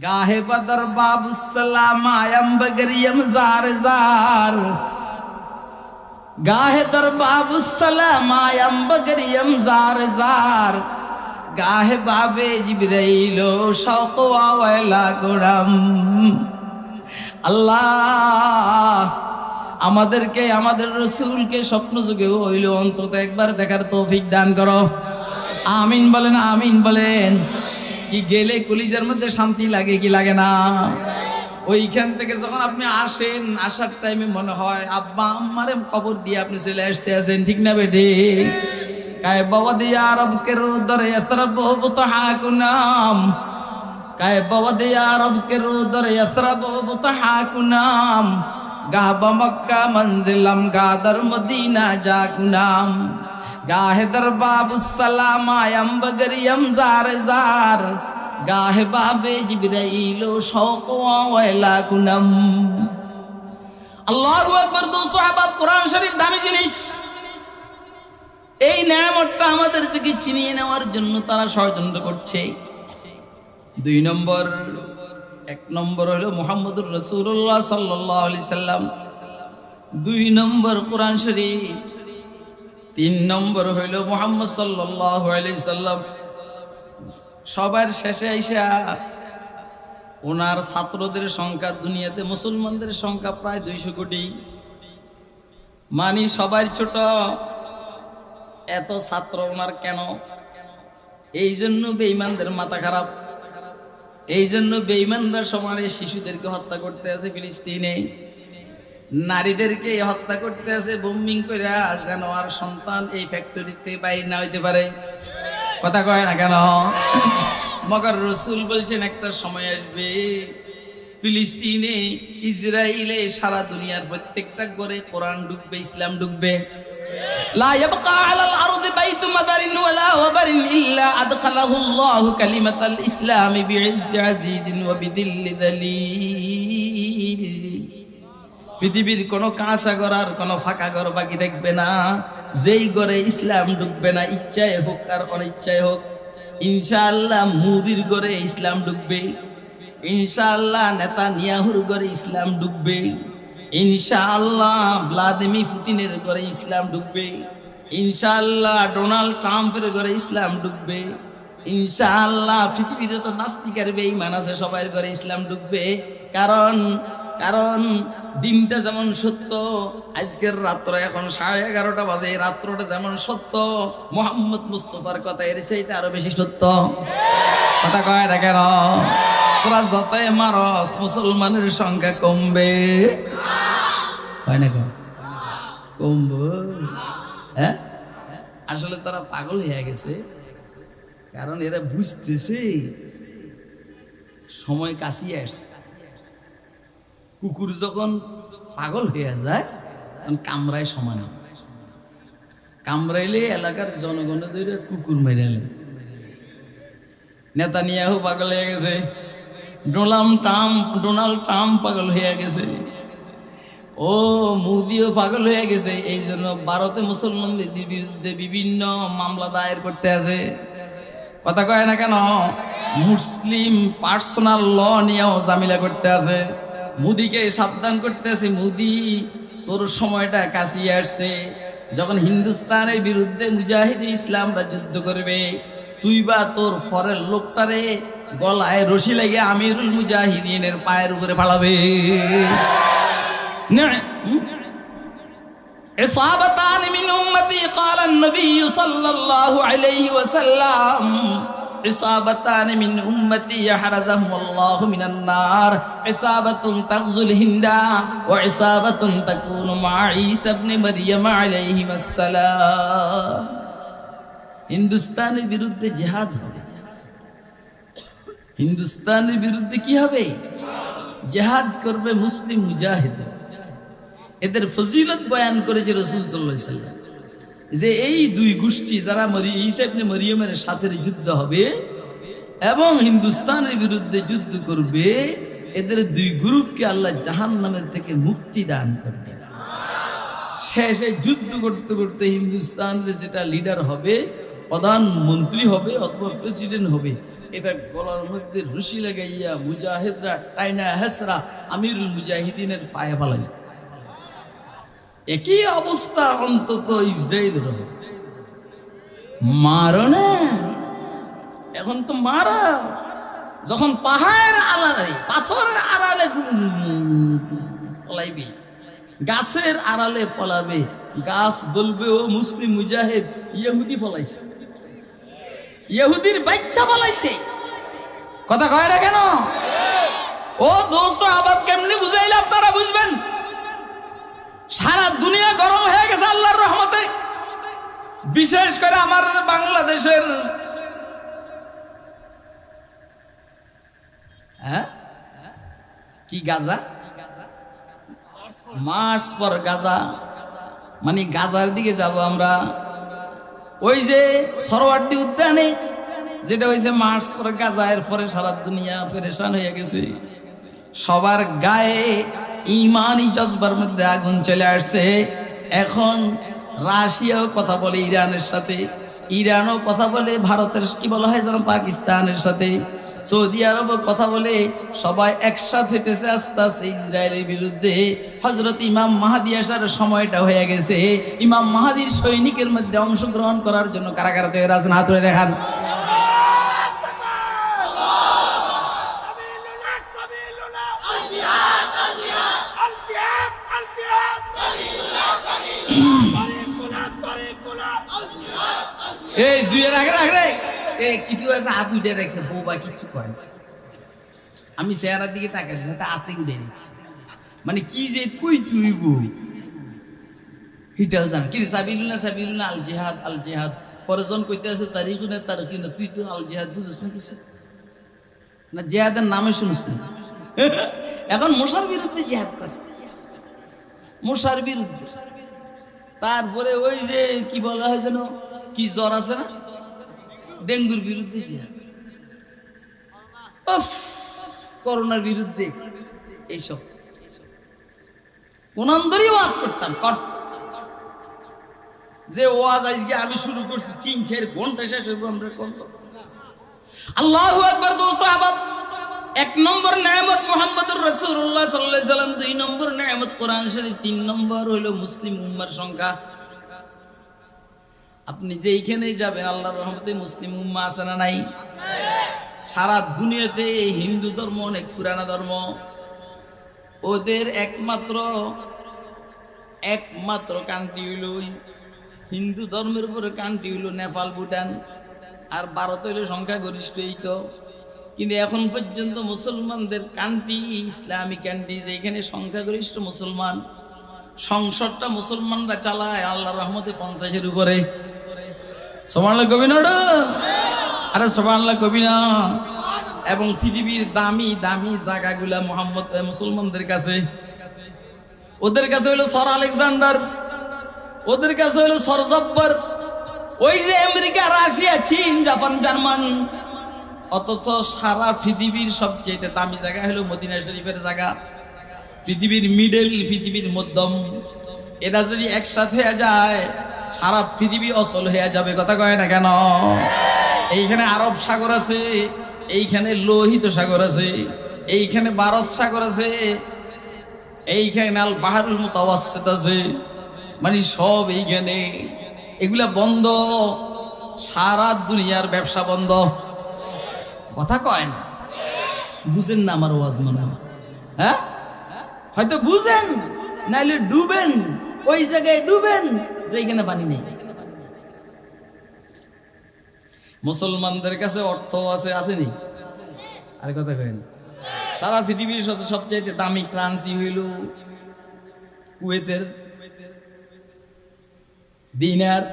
गाहे बदर बाबुसलाम आयम बगरियम जार जार गाहे दर बाबुसलाम आयम बगरियम जार जार गाहे बाबे जिब्राइलो शौकवा वैला गुराम। আল্লাহ আমাদেরকে আমাদের রাসূলকে স্বপ্ন যুগে হইল অন্তত একবার দেখার তৌফিক দান করো। আমিন বলেন, আমিন বলেন। কি গেলে কলিজার মধ্যে শান্তি লাগে কি লাগে না? ওইখান থেকে যখন আপনি আসেন, আসার টাইমে মনে হয় আব্বা আম্মারে কবর দিয়ে আপনি চলে আসতে আছেন, ঠিক না বেটি? কায় বাবা দিয়া রবকে রুদরে ইয়াসরাব বুতহাকুনাম, কায় বাবা দিয়া রবকে রুদরে ইয়াসরাব বুতহাকুনাম, গাবা মক্কা মঞ্জিলাম গাদর মদিনা জাকুনাম, গাহে দর বাবুসসালাম আয়াম বগরিয়ম জার জার, গাহে বাবে জিবরাইল শওকওয়া ওয়ালা কুনাম। আল্লাহু আকবার। দোস্ত আহবাব, কোরআন শরীফ দামি জিনিস। এই নেয়ামতটা আমাদের থেকে ছিনিয়ে নেওয়ার জন্য তারা ষড়যন্ত্র করছে। দুই নম্বর, এক নম্বর হলো মুহাম্মদুর রাসূলুল্লাহ সাল্লাল্লাহু আলাইহি সাল্লাম, দুই নম্বর কোরআন শরীফ, তিন নম্বর হইল মুহাম্মদ সাল্লাল্লাহু আলাইহি সাল্লাম। সবার শেষে আইসা ওনার ছাত্রদের সংখ্যা, দুনিয়াতে মুসলমানদের সংখ্যা প্রায় 200 কোটি। মানি সবার ছোট, এত ছাত্র ওনার কেন? এই জন্য বেঈমানদের মাথা খারাপ। এই জন্য বেঈমানরা সমানে শিশুদেরকে হত্যা করতে আছে ফিলিস্তিনে, নারীদেরকে হত্যা করতে আছে বোম্বিং করে, যেন আর সন্তান এই ফ্যাক্টরিতে বাইরে না হইতে পারে। কথা কয় না কেন? মগর রসুল বলছেন একটা সময় আসবে ফিলিস্তিনে, ইসরায়েলে, সারা দুনিয়ার প্রত্যেকটা ঘরে কোরআন ঢুকবে, ইসলাম ঢুকবে। লা ইয়াবকা আলাল আরদি বাইতু মাদারিন ওয়ালা ওয়াবারিন ইল্লা আদখালাহু আল্লাহু কালিমাতাল ইসলামি বিইজ্জি আজিজিন ওয়া বিদিল্লি যালিল। পৃথিবীর কোনো কাঁচা ঘর আর কোনো ফাঁকা ঘর বাকি থাকবে না, যেই ঘরে ইসলাম ঢুকবে না, ইচ্ছায় হোক আর অনিচ্ছায় হোক। ইনশাআল্লাহ মোদির ঘরে ইসলাম ঢুকবে, ইনশাআল্লাহ নেতানিয়াহুর ঘরে ইসলাম ঢুকবে, ইনশাআল্লাহ ভ্লাদিমির পুতিনের ঘরে ইসলাম ঢুকবে, ইনশাআল্লাহ ডোনাল্ড ট্রাম্পের ঘরে ইসলাম ঢুকবে, ইনশাআল্লাহ পৃথিবীর যত নাস্তিক আর বেঈমান আছে সবার ঘরে ইসলাম ঢুকবে। কারণ কারণ দিনটা যেমন সত্য, আজকের রাত্র এখন 11:30 বাজে, এই রাত্রটা যেমন সত্য, মুহাম্মদ মুস্তাফার কথা এর চাইতে আরো বেশি সত্য। কথা কয় না কেন? তোরা যতই মারস মুসলমানের সংখ্যা কমবে, হয় না? কমবে। হ্যাঁ, আসলে তারা পাগল হয়ে গেছে, কারণ এরা বুঝতেছে সময় কাছিয়ে আসছে। কুকুর যখন পাগল হয়ে যায় তখন কামড়ায় সমান, কামড়াইলে এলাকার জনগণের ধরে কুকুর মেরালে। নেতানিয়াহু পাগল হয়ে গেছে, ডোনাল্ড ট্রাম্প পাগল হয়ে গেছে, ও মোদিও পাগল হয়ে গেছে। এই জন্য ভারতে মুসলমানদের বিরুদ্ধে বিভিন্ন মামলা দায়ের করতে আছে। কথা কয় না কেন? মুসলিম পার্সোনাল ল নিয়েও ঝামেলা করতে আছে। মোদিকে সাবধান করতেছে, মোদি তোর সময়টা কাছিয়ে আসছে, যখন হিন্দুস্তানের বিরুদ্ধে মুজাহিদ ইসলামরা যুদ্ধ করবে, তুই বা তোর ফরের লোকটারে গলায় রশি লেগে আমিরুল মুজাহিদিনের পায়ের উপরে ফালাবে। ইসাবাতান মিন উম্মতি ক্বালা নবী সাল্লাল্লাহু আলাইহি ওয়াসাল্লাম, ইসাবাতান মিন উম্মতি ইয়াহরাজাহুমুল্লাহু মিনান নার, ইসাবাতুন তাগজুল হিন্দা ওয়া ইসাবাতুন তাকুনু মা ঈসা ইবনে মারইয়াম আলাইহিস সালাম। হিন্দুস্তানের বিরুদ্ধে জিহাদ হবে। হিন্দুস্তানের বিরুদ্ধে কি হবে? জিহাদ করবে মুসলিম মুজাহিদ। এদের ফজিলত বয়ান করেছে রাসূল সাল্লাল্লাহু আলাইহি ওয়াসাল্লাম, যে এই দুই গোষ্ঠী যারা ঈসা ইবনে মারইয়ামের সাথে যুদ্ধ হবে এবং হিন্দুস্তানের বিরুদ্ধে যুদ্ধ করবে, এদের দুই গ্রুপকে আল্লাহ জাহান্নামের থেকে মুক্তি দান করবে। শেষে যুদ্ধ করতে করতে হিন্দুস্তানের যেটা লিডার হবে, প্রধানমন্ত্রী হবে অথবা প্রেসিডেন্ট হবে, এটা গলার মধ্যে রশি লাগাইয়া মুজাহিদরা টাইনা হেসরা আমিরুল মুজাহিদিনের পায়ে ফালাই। একই অবস্থা অন্তত ইসরায়েলের। মারো না, এখন তো মারা। যখন পাহাড়ের আড়ালে, পাথরের আড়ালে পলাইবে, গাছের আড়ালে পলাবে, গাছ বলবে ও মুসলিম মুজাহিদ ইহুদি ফলাইছে, ইহুদির বাচ্চা ফলাইছে। কথা কয় না কেন? ও দোস্ত, আবার কেমনি বুঝাইলে আপনারা বুঝবেন। সারা দুনিয়া গরম হয়ে গেছে আল্লাহর রহমতে। বিশেষ করে আমার বাংলাদেশের কি গাজা, মার্চ পর গাজা, মানে গাজার দিকে যাব আমরা। ওই যে সরোয়ার্দী উদ্যানে যেটা হয়েছে মার্চ পর গাজা, এর পরে সারা দুনিয়া পেরেশান হয়ে গেছে। সবার গায়ে ইমানি জজবার মধ্যে আগুন চলে আসছে। এখন রাশিয়াও কথা বলে ইরানের সাথে, ইরানও কথা বলে ভারতের কি বলা হয় যেন পাকিস্তানের সাথে, সৌদি আরবও কথা বলে। সবাই একসাথে হইতেছে আস্তে আস্তে ইসরায়েলের বিরুদ্ধে। হযরত ইমাম মাহদী আসার সময়টা হয়ে গেছে। ইমাম মাহদীর সৈনিকের মধ্যে অংশগ্রহণ করার জন্য কারা কারা তৈরি আছেন হাত তুলে দেখান। এই দুইয়ের আগে রাখলে কিছু আছে হাত উঠে রাখছে, বউ বা কিচ্ছু কয় না। আমি চেহারার দিকে তাকাই হাতে উঠে রেখেছি, মানে কি যে কই তুইব এটাও জান কি সাবিলুনা সাবিলুনা আল জিহাদ আল জিহাদ। পরেজন কইতে আছে তারিকুনে তার কিনা, তুই তো আল জিহাদ বুঝছিস না কিছু না, জিহাদের নামে শুনিস না। এখন মশার বিরুদ্ধে জিহাদ করে, মশার বিরুদ্ধে। তারপরে ওই যে কি বলা হয় যেন, কি জ্বর আছে না, ডেঙ্গুর বিরুদ্ধে জিহাদ, করোনার বিরুদ্ধে, এইসব কোন অন্তরই ওয়াজ করতাম। যে ওয়াজ আজকে আমি শুরু করছি 3-4 ঘন্টা শেষ হইব আমরা কত। আল্লাহু আকবার। দোস্ত আবাদ, 1 নম্বর নিয়ামত মুহাম্মদুর রাসূলুল্লাহ সাল্লাল্লাহু আলাইহি সাল্লাম, 2 নম্বর নিয়ামত কোরআন শরীফ, 3 নম্বর হলো মুসলিম উম্মার সংখ্যা। আপনি যেইখানেই যাবেন আল্লাহর রহমতে মুসলিম উম্মাহ আছে না নাই? সারা দুনিয়াতে হিন্দু ধর্ম অনেক পুরানা ধর্ম, ওদের একমাত্র কান্ট্রি হইল হিন্দু ধর্মের উপরে কান্ট্রি হইল নেপাল, ভুটান, আর ভারত হইল সংখ্যাগরিষ্ঠ। এই তো, কিন্তু এখন পর্যন্ত মুসলমানদের কান্ট্রি, ইসলামিক কান্ট্রি, যেখানে সংখ্যাগরিষ্ঠ মুসলমান, সংসদটা মুসলমানরা চালায় আল্লাহর রহমতে 50-এর উপরে। সুবহানাল্লাহ কবি না? আরে সুবহানাল্লাহ কবি না? এবং পৃথিবীর দামি দামি জায়গাগুলা মুসলমানদের কাছে। ওদের কাছে হলো সর আলেকজান্ডার, ওদের কাছে হলো সর জব্বর, ওই যে আমেরিকা, রাশিয়া, চীন, জাপান, জার্মান। অথচ সারা পৃথিবীর সবচেয়ে দামি জায়গা হলো মদিনা শরীফের জায়গা। পৃথিবীর মিডল, পৃথিবীর মধ্যম, এটা যদি একসাথে হয়ে যায় সারা পৃথিবী অচল হয়ে যাবে। কথা কয় না কেন? এইখানে আরব সাগর আছে, এইখানে লোহিত সাগর আছে, এইখানে ভারত সাগর আছে, এইখানে আল বাহরুল মুতাওয়াসসিত আছে, মানে সব এইখানে। এগুলা বন্ধ, সারা দুনিয়ার ব্যবসা বন্ধ। কথা কয় না, বুঝেন না আমার ওয়াজ মানে? হ্যাঁ, হয়তো বুঝেন, নাইলে ডুবেন, ওই জায়গায় ডুবেন যেখানে পানি নেই। মুসলমানদের কাছে অর্থ আছে, আসেনি? আরে কথা কয় না। সারা পৃথিবীর সবচেয়ে দামি কারেন্সি হইল কুয়েতের দিনার।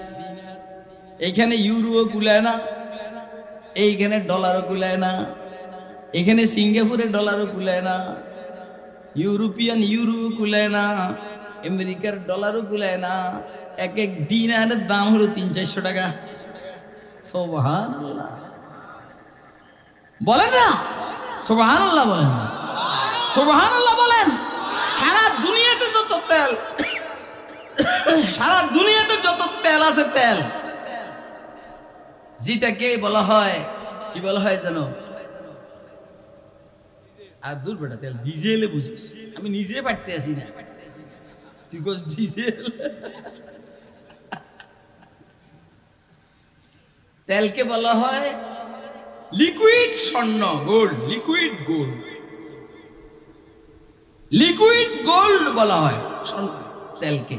এইখানে ইউরোও কুলায় না, এইখানে ডলারও কুলায় না, এখানে সিঙ্গাপুরের ডলারও কুলায় না, ইউরোপিয়ান ইউরো কুলায় না, আমেরিকার ডলারও কুলায় না। এক এক দিনারের দাম হলো 300-400 টাকা। সুবহানাল্লাহ বলেন না? সুবহানাল্লাহ বলেন না? সুবহানাল্লাহ বলেন। সারা দুনিয়াতে যত তেল, সারা দুনিয়াতে যত তেল আছে, তেল যেটাকে বলা হয় কি বলা হয় জানো? আর দূর বেটা, তেল ডিজেলে বুঝিস, আমি নিজে পাঠতে আসি না, তুই কোস ডিজেল। তেলকে বলা হয় লিকুইড স্বর্ণ, gold, liquid gold, liquid gold বলা হয় তেলকে।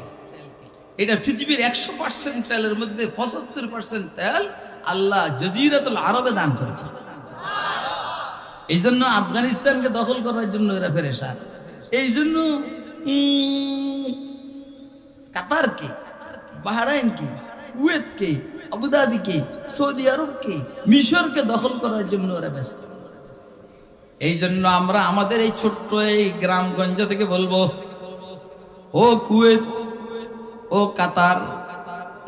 এটা পৃথিবীর 100% তেলের মধ্যে 75% তেল আল্লাহ জজিরাতুল আরবে দান করেছে। এই জন্য আফগানিস্তানকে দখল করার জন্য এরা পেরেশান। এই জন্য কাতারকে, বাহরাইনকে, কুয়েতকে, আবুধাবিকে, সৌদি আরবকে, মিশরকে দখল করার জন্য ওরা ব্যস্ত। এই জন্য আমরা আমাদের এই ছোট্ট এই গ্রামগঞ্জ থেকে বলবো, ও কুয়েত, ও কাতার,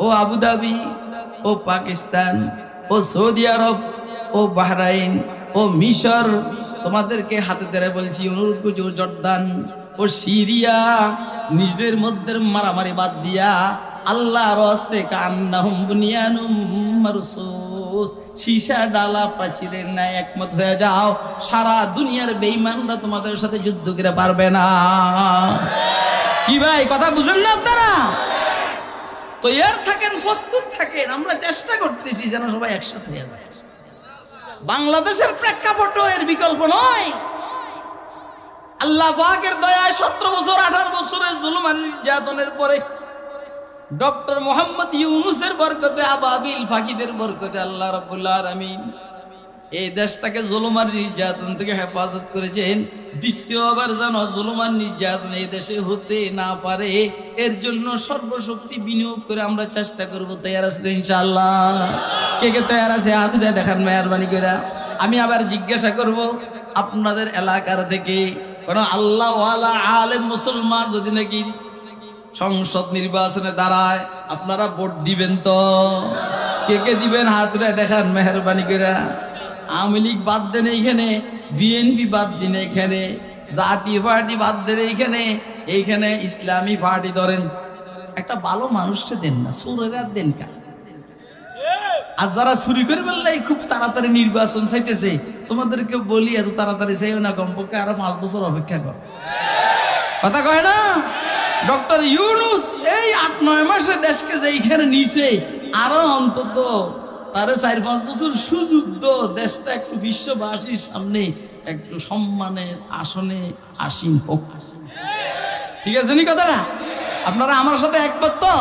ও আবুধাবি, ও পাকিস্তান, ও সৌদি আরব, ও বাহরাইন, ও মিশর, তোমাদেরকে হাতে ধরে বলছি, অনুরোধ করছি, ও জর্দান, ও সিরিয়া, নিজেদের মধ্যে মারামারি বাদ দিয়া আল্লাহর হস্তে কান্নাহুম বুনিয়ানুম মারসুস, সীসা ডালা প্রাচীরের ন্যায় একমত হয়ে যাও। সারা দুনিয়ার বেঈমানরা তোমাদের সাথে যুদ্ধ করে পারবে না। কি ভাই, কথা বুঝেন না আপনারা? তৈয়ার থাকেন, প্রস্তুত থাকেন। আমরা চেষ্টা করতেছি যেন সবাই একসাথে হয়ে যায়। বাংলাদেশের প্রেক্ষাপট এর বিকল্প নয়। আল্লাহ পাকের দয়ায় 17 বছর 18 বছরের জুলুম আর নির্যাতনের পরে ডক্টর মোহাম্মদ ইউনূসের বরকতে, আবাবিল ফাকিদের বরকতে আল্লাহ রাব্বুল আলামিন এই দেশটাকে জুলুম আর নির্যাতন থেকে হেফাজত করেছেন। দ্বিতীয়বার যেন জুলুম আর নির্যাতন এই দেশে হতে না পারে, এর জন্য সর্বশক্তি বিনিয়োগ করে আমরা চেষ্টা করবো। তৈয়ার আছে তো ইনশাআল্লাহ? কে কে তৈয়ার আছে? হাত উঠে দেখান মেহরবানি করে। আমি আবার জিজ্ঞাসা করব, আপনাদের এলাকার থেকে কোন আল্লাহ ওয়ালা আলেম মুসলমান যদি নাকি সংসদ নির্বাচনে দাঁড়ায়, আপনারা ভোট দিবেন তো? কে কে দিবেন? হাত উঠে দেখান মেহরবানি করে। আওয়ামী লীগ বাদ দেন এইখানে, বিএনপি বাদ দিন এইখানে, জাতীয় পার্টি বাদ দেন এইখানে, এইখানে ইসলামী পার্টি ধরেন। একটা ভালো মানুষকে দেন না, চোরেরা দেন কা? আর যারা চুরি করে ফেললে খুব তাড়াতাড়ি নির্বাচন চাইতেছে, তোমাদেরকে বলি এত তাড়াতাড়ি চাইও না, কমপক্ষে আরো 5 বছর অপেক্ষা কর। কথা কয় না? ডক্টর ইউনূস এই 8-9 মাসে দেশকে যেইখানে নিছে, আরো অন্তত তারে 4-5 বছর সুযোগ দো, দেশটা একটু বিশ্ববাসীর সামনে একটু সম্মানের আসনে আসীন হোক। ঠিক আছে নি কথাটা? আপনারা আমার সাথে একমত তো?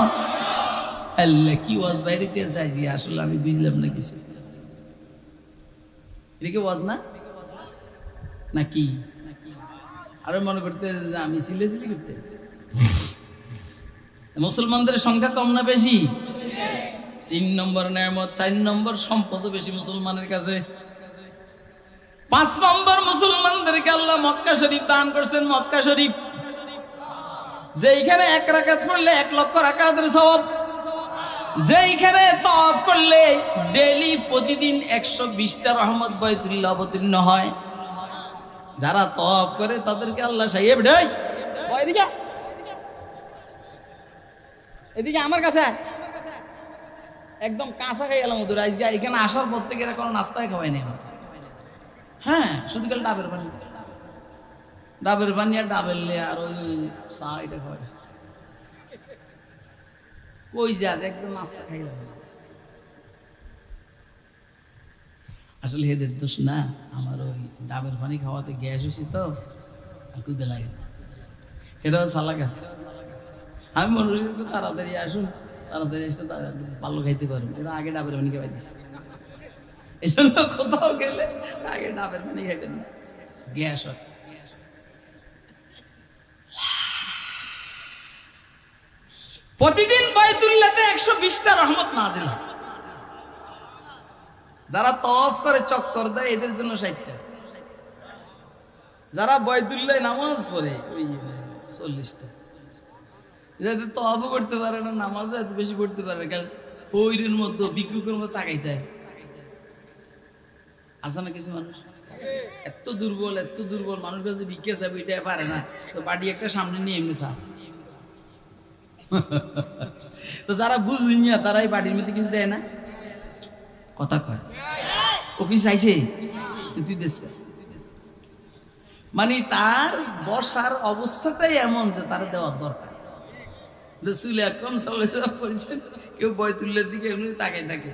আল্লাহ কি ওয়াজ বাইরেতে চাইছি, আসলে আমি বুঝলাম না কিছু। এটা কি ওয়াজ না নাকি? আরো মনে করতে আমি সিলেসিলি করতে। মুসলমানদের সংখ্যা কম না বেশি? 3 নম্বর নেয়ামত, 4 নম্বর সম্পদ বেশি মুসলমানের কাছে। 5 নম্বর মুসলমানদেরকে আল্লাহ মক্কা শরীফ দান করছেন। মক্কা শরীফ যেইখানে 1 রাকাত পড়লে 1 লক্ষ রাকাতের সওয়াব, যেইখানে তাওয়াফ করলে ডেইলি প্রতিদিন 120টা রহমত বাইতুল্লাহ অবতীর্ণ হয়। যারা তাওয়াফ করে তাদেরকে আল্লাহ সাহেব দেয়। এদিকে এদিকে আমার কাছে একদম কাঁচা খাই এলাম ওদের। আজকে এখানে আসার পর থেকে এরা কোনো নাস্তায় খাওয়াই নেই। হ্যাঁ, শুধু গেল ডাবের পানি, ডাবের পানি আর ডাবের লে আর ওই চা, এটা খাওয়াই। কই যাস, একদম নাস্তা খাইলাম। আসলে এদের দোষ না, আমার ওই ডাবের পানি খাওয়াতে গ্যাস হয়েছি তো, আর কুদে লাগে না। এটাও সালাক আছে। আমি মনে করছি একটু তাড়াতাড়ি আসুন, তাড়াতাড়ি এসে ভালো খাইতে পারবো। এরা আগে ডাবের পানি খাওয়াই দিছে। এই জন্য কোথাও গেলে আগে ডাবের পানি খাইবেন না, গ্যাস হয়। প্রতিদিন বাইতুল্লাহতে 120টা রহমত নাজিল হয়। যারা তওয়াফ করে চক্কর দেয় এদের জন্য 60টা। যারা বাইতুল্লাহ নামাজ পড়ে ওই 40টা। যাতে তওয়াফও করতে পারে না, নামাজও এত বেশি পড়তে পারে না, ওইরের মধ্যে বিক্ষুকের মধ্যে তাকাইতে হয়। আছে না কিছু মানুষ এত দুর্বল, এত দুর্বল মানুষ কাছে ভিক্ষা চাবে এটা পারে না, তো বাড়ি একটা সামনে নিয়ে এমনি থাক। তো যারা বুঝলি না তারাই বাড়ির মধ্যে কিছু দেয় না, কথা কয়। ও কি চাইছে তুই দেশ মানে তার বসার অবস্থাটাই এমন যে তার দেওয়ার দরকার। রাসূল আকরাম সাল্লাল্লাহু আলাইহি ওয়াসাল্লাম বলেছেন কেউ বাইতুল্লাহর দিকে এমনি তাকাই থাকে,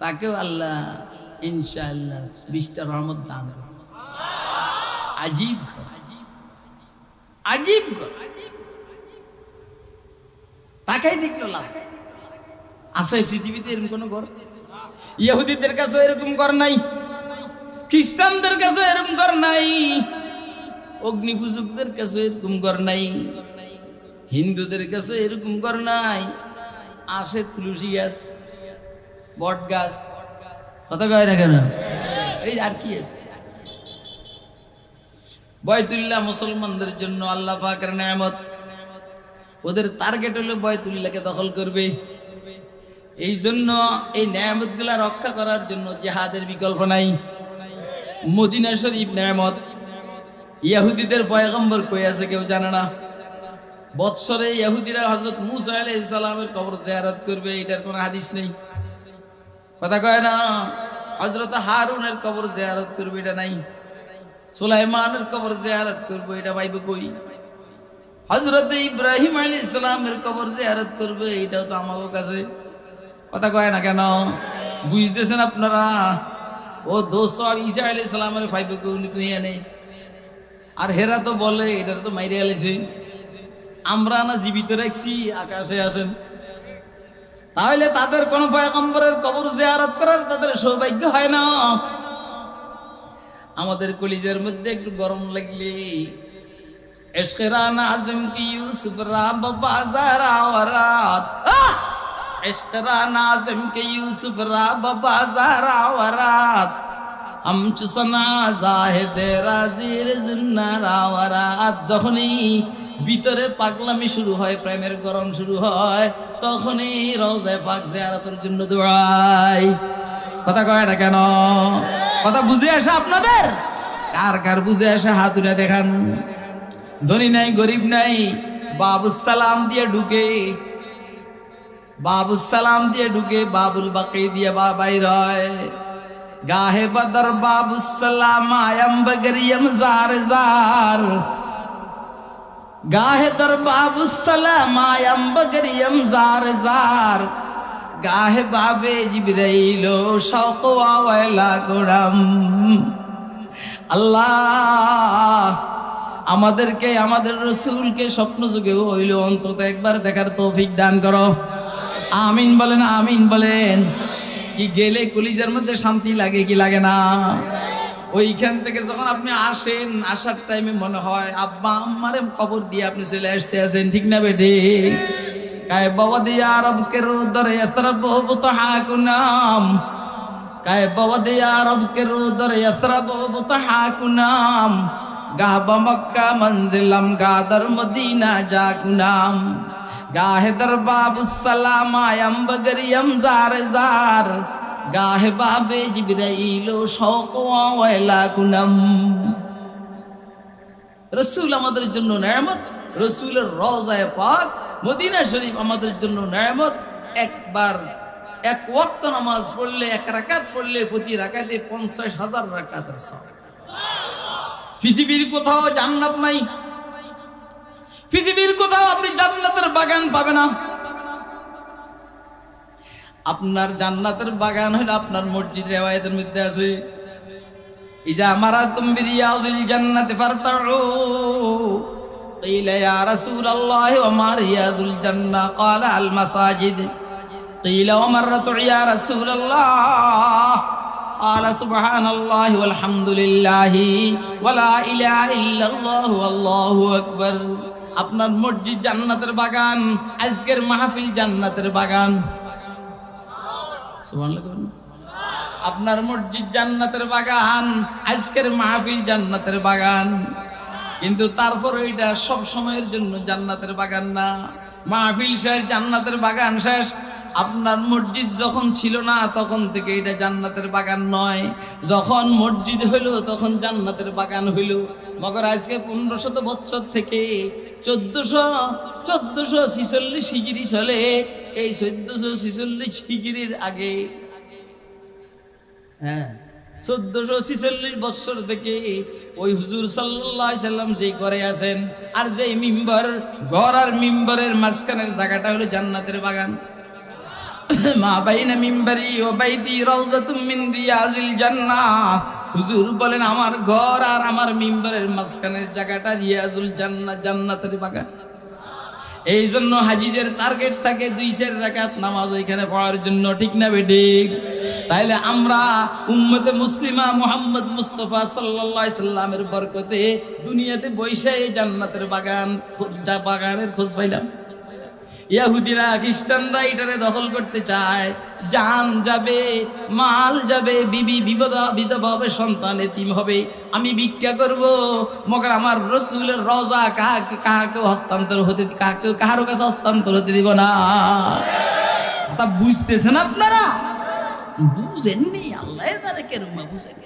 তাকেও আল্লাহ ইনশাআল্লাহ 20টা রহমত দান করবে। আজীব ঘর, আজীব ঘর, তাকাই দেখলো লাভ আছে পৃথিবীতে এরকম কোন ঘর? ইহুদিদের কাছে এরকম ঘর নাই, খ্রিস্টানদের কাছে এরকম ঘর নাই, অগ্নি পূজকদের কাছে এরকম ঘর নাই, হিন্দুদের কাছে এরকম ঘর নাই। আসে তুলসী গাছ, বট গাছ, কথা কয় না কেন? এই আর কি আছে? বাইতুল্লাহ মুসলমানদের জন্য আল্লাহ পাকের নেয়ামত। ওদের টার্গেট হলো বাইতুল্লাহকে দখল করবে। এই জন্য এই নেয়ামতগুলা রক্ষা করার জন্য জিহাদের বিকল্প নাই। মদিনা শরীফ নেয়ামত, ইহুদিদের পয়গম্বর কই আছে কেউ জানে না। বৎসরে ইহুদিরা হযরত মুসা আলাইহিস সালামের কবর জিয়ারত করবে, এটার কোনো হাদিস নেই, কথা কয় না। হযরত হারুনের কবর জিয়ারত করবে, এটা নাই। সুলাইমানের কবর জিয়ারত করবে, এটা পাইবে কই? হযরত ইব্রাহিম আলাইহিস সালামের কবর জিয়ারত করবে, এটাও তো আমাদের কাছে, কথা কয় না কেন? বুঝতেছেন আপনারা? ও দোস্ত ঈসা আলাইহিস সালামের পাইবে কই? উনি তো এনে, আর হেরা তো বলে এটা তো মাইরে আলেছে, আমরা না জীবিত রাখছি, আকাশে আছেন। তাহলে তাদের কোন পয়গম্বরের কবর জিয়ারত করার তাদের সৌভাগ্য হয় না। আমাদের কলিজার মধ্যে একটু গরম লাগলে ইশকে রানা আজম কি ইউসুফ রাব বাজার আওরাত, ইশকে রানা আজম কি ইউসুফ রাব বাজার আওরাত, हम चुसना জাহেদে রাজির জুন্নার আওরাত। যখনই ভিতরে পাগলামি শুরু হয়, প্রেমের গরম শুরু হয়, তখনই রওজায়ে পাক জিয়ারতের জন্য দৌড়াই, কথা কয় না কেন? কথা বুঝে আসে আপনাদের? কার কার বুঝে আসে হাত উঠে দেখান। ধনী নাই, গরিব নাই, বাবুস সালাম দিয়ে ঢুকে, বাবুস সালাম দিয়ে ঢুকে, বাবুল বাকি দিয়ে বাইর হয়। গাহে বদর বাবুস সালাম আয়াম বগরিয়ম জার জার, গাহে দর বাবুস সালাম আয়াম বগরিয়ম জার জার, গাহে বাবে জিবরাইল শওক ওয়ালা গুরাম। আল্লাহ আমাদেরকে, আমাদের রাসূলকে স্বপ্ন যুগে হইল অন্তত একবার দেখার তৌফিক দান করো। আমিন বলেন, আমিন বলেন। কি গেলে কলিজার মধ্যে শান্তি লাগে কি লাগে না? ওইখান থেকে যখন আপনি আসেন, আসার টাইমে মনে হয় আব্বা আম্মারে কবর দিয়ে আপনি চলে আসতে আছেন, ঠিক না বেটি? কায় বাবা দিয়া রব কে রুদর ইয়াসরাব বুতহাকুনাম, কায় বাবা দিয়া রব কে রুদর ইয়াসরাব বুতহাকুনাম, গাহবা মক্কা মঞ্জিলম গাদর মদিনা জাকুনাম, গাহে দর বাবুস সালাম আয়াম বগরিয়ম জার জার, গাহে বাবে জিবরাইল শওক ওয়ালা কুনাম। রাসূল আমাদের জন্য নেয়ামত, রাসূলের রওজায়ে পাক মদিনা শরীফ আমাদের জন্য নেয়ামত। একবার এক ওয়াক্ত নামাজ পড়লে, এক রাকাত পড়লে প্রতি রাকাতে 50,000 রাকাতের সওয়াব। পৃথিবীর কোথাও জান্নাত নাই, পৃথিবীর কোথাও আপনি জান্নাতের বাগান পাবেন না। আপনার জান্নাতের বাগান হলো আপনার মসজিদ। রিওয়ায়াতের মধ্যে আছে ইজা আমারাতুম বিরিয়াজিল জান্নাতি ফারতাউ, কিলা ইয়া রাসূলুল্লাহ ওয়া মা রিয়াজুল জান্নাহ, ক্বালা আল মাসাজিদ, কিলা ওয়া মাররাতু ইয়া রাসূলুল্লাহ, ক্বালা সুবহানাল্লাহি ওয়াল হামদুলিল্লাহি ওয়া লা ইলাহা ইল্লাল্লাহু আল্লাহু আকবার। আপনার মসজিদ জান্নাতের বাগান, আজকের মাহফিল জান্নাতের বাগান। আপনার মসজিদ জান্নাতের বাগান, আজকের মাহফিল জান্নাতের বাগান। কিন্তু তারপর এটা সব সময়ের জন্য জান্নাতের বাগান না। মাহফিল শেষ, জান্নাতের বাগান শেষ। আপনার মসজিদ যখন ছিল না তখন থেকে এটা জান্নাতের বাগান নয়, যখন মসজিদ হইল তখন জান্নাতের বাগান হইল। মগর আজকে 1500 বছর থেকে 1446 হিজরি চলে। এই 1446 হিজরির আগে, হ্যাঁ 1446 বছর থেকে ওই হুজুর সাল্লাল্লাহু আলাইহি সাল্লাম যে করে আছেন, আর যে মিম্বর, ঘর আর মিম্বরের মাঝখানের জায়গাটা হলো জান্নাতের বাগান। মা বাইনা মিম্বরি ওয়া বাইতি রাউযাতুম মিন রিয়াজিল জান্নাহ। হুজুর বলেন আমার ঘর আর আমার মিম্বরের মাঝখানের জায়গাটা রিয়াজুল জান্নাহ, জান্নাতের বাগান। এই জন্য হাজিদের টার্গেট থাকে 2-4 রাকাত নামাজ ওইখানে পড়ার জন্য, ঠিক না বেঠিক? তাইলে আমরা উম্মতে মুসলিমা মুহাম্মদ মুস্তাফা সাল্লাল্লাহু আলাইহি সাল্লামের বরকতে দুনিয়াতে বৈশা এই জান্নাতের বাগানের খোঁজ পাইলাম। ইহুদিরা খ্রিস্টানরা এটারে দখল করতে চায়, জান যাবে, মাল যাবে, বিবি বিধবা হবে, সন্তান এতিম হবে, আমি ভিক্ষা করব, মগর আমার রাসূলের রওজা কাহাকে হস্তান্তর হতে, কাহারও কাছে হস্তান্তর হতে দিব না। তা বুঝতেছেন আপনারা? বুঝেননি, আল্লাহ জানে কেন বুঝেন।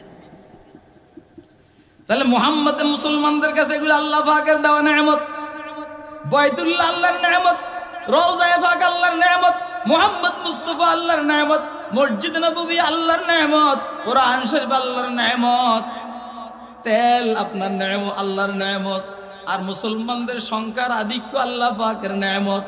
তাহলে মুহাম্মদ মুসলমানদের কাছে এগুলো আল্লাহ পাকের দেওয়া নেয়ামত। বাইতুল্লাহ আল্লাহর নেয়ামত, রওজায়ে পাক আল্লাহর নেয়ামত, মুহাম্মদ মুস্তাফা আল্লাহর নেয়ামত, মসজিদ নববী আল্লাহর নেয়ামত, কোরআন শরীফ আল্লাহর নেয়ামত, তেল আপনার নেয়ামত, আল্লাহর নেয়ামত, আর মুসলমানদের সংখ্যার আধিক্য আল্লাহ পাকের নেয়ামত,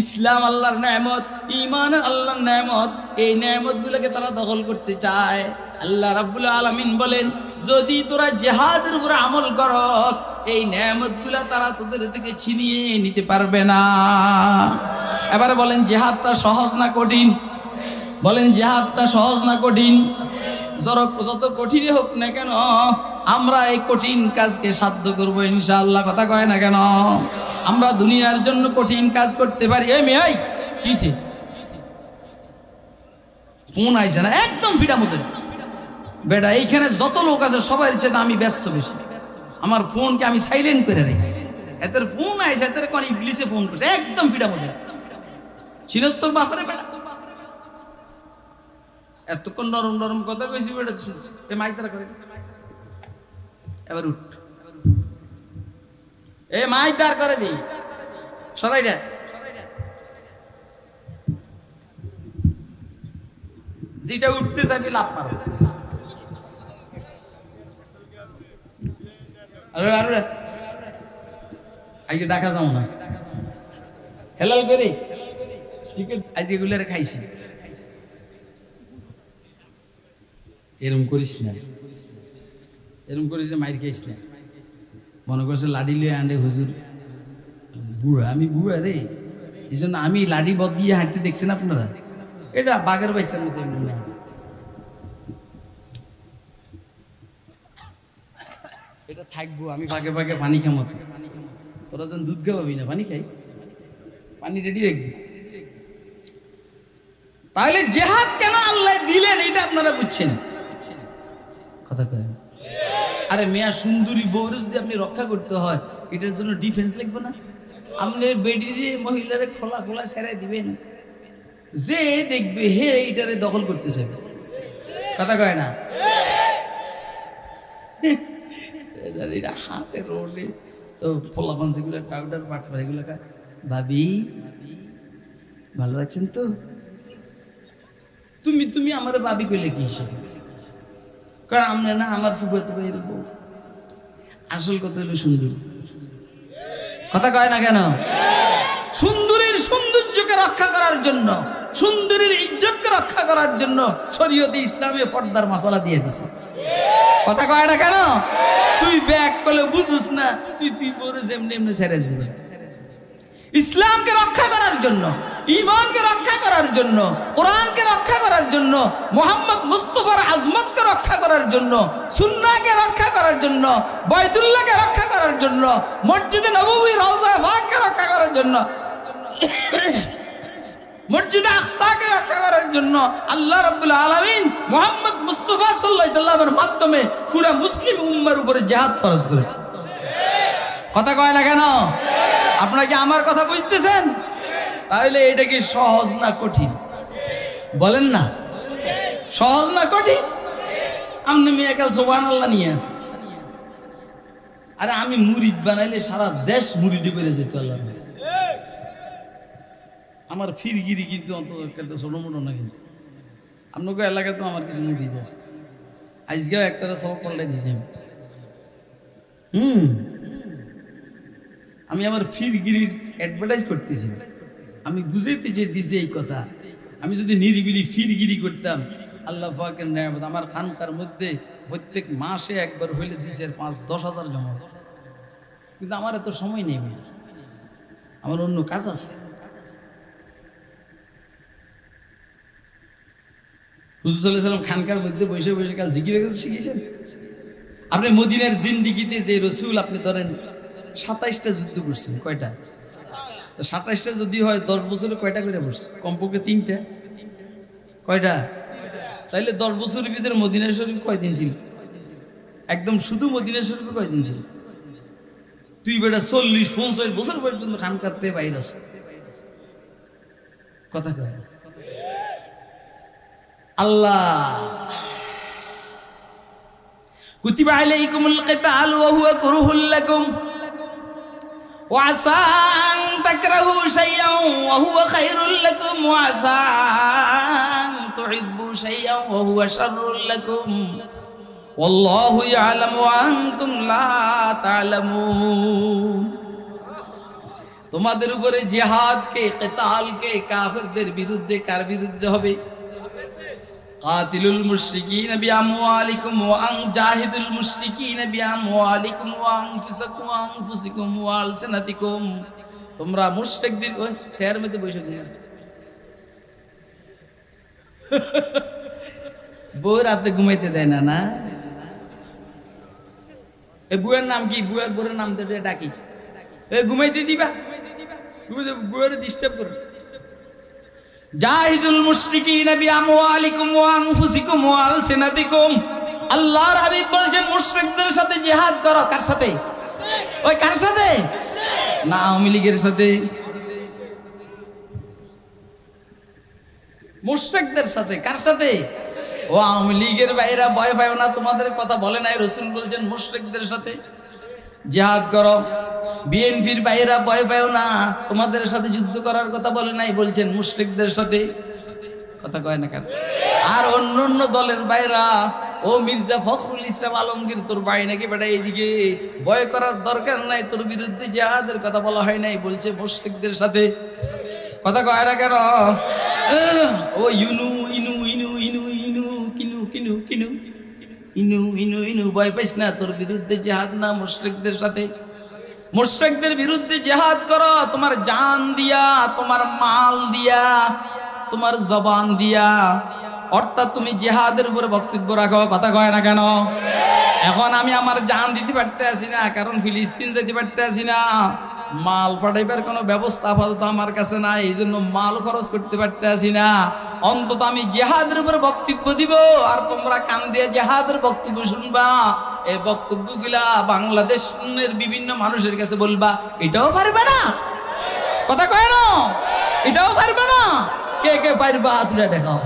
ইসলাম আল্লাহর নেয়ামত, ঈমান আল্লাহর নেয়ামত। এই নেয়ামতগুলোকে তারা দখল করতে চায়। আল্লাহ রাব্বুল আলামিন বলেন, যদি তোরা জিহাদের উপর আমল করস, এই নেয়ামতগুলো তারা তোদের থেকে ছিনিয়ে নিতে পারবে না। এবারে বলেন জিহাদটা সহজ না কঠিন? বলেন জিহাদটা সহজ না কঠিন? যত কঠিনই হোক না কেন, আমরা এই কঠিন কাজকে সাধ্য করবো ইনশাআল্লাহ। কথা কয় না কেন? আমরা দুনিয়ার জন্য কঠিন কাজ করতে পারি। এ মেয়ে কিসে ফোন আইছে না, একদম ফিডা মতো বেটা। এইখানে যত লোক আছে সবাই চেয়ে আমি ব্যস্ত বেশি, আমার ফোনকে আমি সাইলেন্ট করে রেখেছি। এদের ফোন আইছে, এদের কোন ইবলিসে ফোন করছে, একদম ফিডা মতো চিনস তোর বাপরে বেটা। এতক্ষণ নরম নরম কথা কইছি বেটা, এ মাইকটা করে এবার উঠ, এ মাইক দাঁড় করে দিই সবাই রে। যেটা উঠতে চাইবি লাভ মারো। আরে আজকে ডাকা যাও না, হেলাল করে টিকিট আজ এগুলো খাইছি। এরম করিস না, এরম করিস মাইর খাইস না। মনে করছে লাডি লিয়ে আনলে হুজুর বুড়া, আমি বুড়া রে, এই জন্য আমি লাডি বদলিয়ে হাঁটতে দেখছেন আপনারা। এটা বাঘের বাচ্চার মতো এটা থাকবো, আমি ভাগে ভাগে পানি খামো। তোরা যেন দুধ খাওয়াবি না, পানি খাই, পানি রেডি রাখবি। তাহলে জিহাদ কেন আল্লাহ দিলেন এটা আপনারা বুঝছেন? কথা কয় আরে মেয়া সুন্দরী বউরে যদি আপনি রক্ষা করতে হয়, এটার জন্য ডিফেন্স লাগবে না? আপনি বেডিরে মহিলারে খোলা খোলা ছেড়ে দিবেন, যে দেখবে হে এটারে দখল করতে চাইবে। কথা কয় না? এটা হাতে রোডে তো ফোলা পাঞ্চিগুলো টাউটার পাট পারে এগুলো। ভাবি ভালো আছেন তো? তুমি আমার ভাবি কইলে কি হিসেবে? কারণ আমরা না আমার ফুফাতো ভাইয়ের বউ। আসল কথা হলো সুন্দরী। কথা কয় না কেন? সুন্দরীর সৌন্দর্যকে রক্ষা করার জন্য, সুন্দরীর ইজ্জতকে রক্ষা করার জন্য শরীয়তে ইসলামে পর্দার মশলা দিয়ে দিছে। কথা কয় না কেন? তুই ব্যাগ করলে বুঝুস না, তুই পরে যেমনি এমনি ছেড়ে দিবি। ইসলামকে রক্ষা করার জন্য, ঈমানকে রক্ষা করার জন্য, কোরআনকে রক্ষা করার জন্য, মুহাম্মদ মুস্তাফার আজমতকে রক্ষা করার জন্য, সুন্নাহকে রক্ষা করার জন্য, বাইতুল্লাহকে রক্ষা করার জন্য, মসজিদে নববী রওজা পাককে রক্ষা করার জন্য, মসজিদে আকসাকে রক্ষা করার জন্য আল্লাহ রাব্বুল আলামিন মুহাম্মদ মুস্তাফা সাল্লাল্লাহু আলাইহি সাল্লামের মাধ্যমে পুরো মুসলিম উম্মার উপরে জিহাদ ফরজ করেছে। কথা কয় না কেন? আপনারা কি আমার কথা বুঝতেছেন? তাহলে এটা কি সহজ না কঠিন? বলেন না, সহজ না কঠিন? আপনি মেয়েকাল সুবহানাল্লাহ নিয়ে আসেন, আরে আমি মুরিদ বানাইলে সারা দেশ মুরিদে বেড়ে যেত আল্লাহ। আমার ফিরগিরি কিন্তু অন্তত ছোট মোটো না, কিন্তু আপনাকে এলাকায় তো আমার কিছু মুরিদ আছে। আজকেও একটা সব পাল্টাই দিয়েছি আমি আমার ফিরগিরির অ্যাডভার্টাইজ করতেছি, আমি বুঝাইতে চেয়েছি এই কথা। আমি যদি নিরিবিলি ফিরগিরি করতাম, আল্লাহ পাকের নিয়ামত, আমার খানকার মধ্যে প্রত্যেক মাসে একবার হইলে 2, 4, 5, 10,000 জমা হতো। কিন্তু আমার এত সময় নেই, আমার অন্য কাজ আছে। হুজুর সাল্লাল্লাহু আলাইহি ওয়াসাল্লাম খানকার মধ্যে বসে বসে কাজ জিকিরের কাছে শিখেছেন। আপনি মদিনার জিন্দিগিতে যে রসুল আপনি ধরেন 27টা যুদ্ধ করছেন, কয়টা? 27টা যদি হয় 10 বছরে কয়টা করে পড়ছে? কমপক্ষে 3টা। কয়টা? তাইলে 10 বছরের ভিতরে মদিনা শরীফ কয়দিন ছিল? একদম শুধু মদিনা শরীফে কয়দিন ছিল? তুই বেটা 40-50 বছর পর্যন্ত খানকাতে বাইরে আছে, কথা কয় না। আল্লাহ কুতিবা আলাইকুমুল কিতাল ওয়া হুয়া কুরহুল লাকুম ওয়া আসা আন তাকরাহু শাইআন ওয়া হুয়া খায়রুল লাকুম ওয়া আসা আন তুহিব্বু শাইআন ওয়া হুয়া শাররুল লাকুম ওয়াল্লাহু ইয়ালামু ওয়া আনতুম লা তা'লামুন। তোমাদের উপরে জিহাদকে, কিতালকে কাফেরদের বিরুদ্ধে, কার বিরুদ্ধে হবে? কাতিলুল মুশরিকিন বিআমওয়ালিকুম ওয়া জাহিদুল মুশরিকিন বিআমওয়ালিকুম ওয়া আনফুসিকুম ওয়া আলসিনাতিকুম। তোমরা মুশরিকদের ওই শহরের মধ্যে বসে দিন, বউ রাতে ঘুমাইতে দেয় না। না, এই বুয়ের নাম কি? বুয়ের নাম দিয়ে ডাকি, এ ঘুমাইতে দিবা, বুয়ের ডিস্টার্ব করো। জাহিদুল মুশরিকিনা বিআমওয়ালিকুম ওয়া আনফুসিকুম ওয়া আলসিনাতিকুম। আল্লাহর হাবিব বলেন মুশরিকদের সাথে জিহাদ করো। কার সাথে? ওই কার সাথে? না আওয়ামী লীগের সাথে, মুশরিকদের সাথে। কার সাথে? ও আওয়ামী লীগের ভাইরা ভয় পাও না, তোমাদের কথা বলে নাই রাসূল বলেছেন মুশরিকদের সাথে জিহাদ করো। বিএনপির ভাইরা ভয় পাও না, তোমাদের সাথে যুদ্ধ করার কথা বলে নাই, বলছেন মুশরিকদের সাথে, কথা কয় না কেন? আর অন্য অন্য দলের ভাইরা, ও মির্জা ফখরুল ইসলাম আলমগীর তোর ভাই নাকি বেটা, এইদিকে ভয় করার দরকার নাই, তোর বিরুদ্ধে জিহাদের কথা বলা হয় নাই, বলছে মুশরিকদের সাথে, কথা কয় না কেন? ও ইনু ইনু ইনু ইনু ইনু কিনু কিনু কিনু ইনু ইনু ইনু ভয় পাইস না, তোর বিরুদ্ধে জিহাদ না, মুশরিকদের সাথে। মুশরিকদের বিরুদ্ধে জিহাদ করো তোমার জান দিয়া, তোমার মাল দিয়া, তোমার জবান দিয়া, অর্থাৎ তুমি জিহাদের উপরে বক্তব্য রাখো, কথা কয় না কেন? এখন আমি আমার জান দিতে পারতে আসি না, কারণ ফিলিস্তিন যেতে পারতে আসি না, মাল পাঠাইবার কোনো ব্যবস্থা আপাতত আমার কাছে নাই, এই জন্য মাল খরচ করতে পারতে আসি না। অন্তত আমি জিহাদের উপরে বক্তব্য দিব, আর তোমরা কান দিয়ে জিহাদের বক্তব্য শুনবা, এই বক্তব্যগুলা বাংলাদেশের বিভিন্ন মানুষের কাছে বলবা, এটাও পারবে না, কথা কয় না, এটাও পারবে না। কে কে পারবা হাত তুলে দেখাও।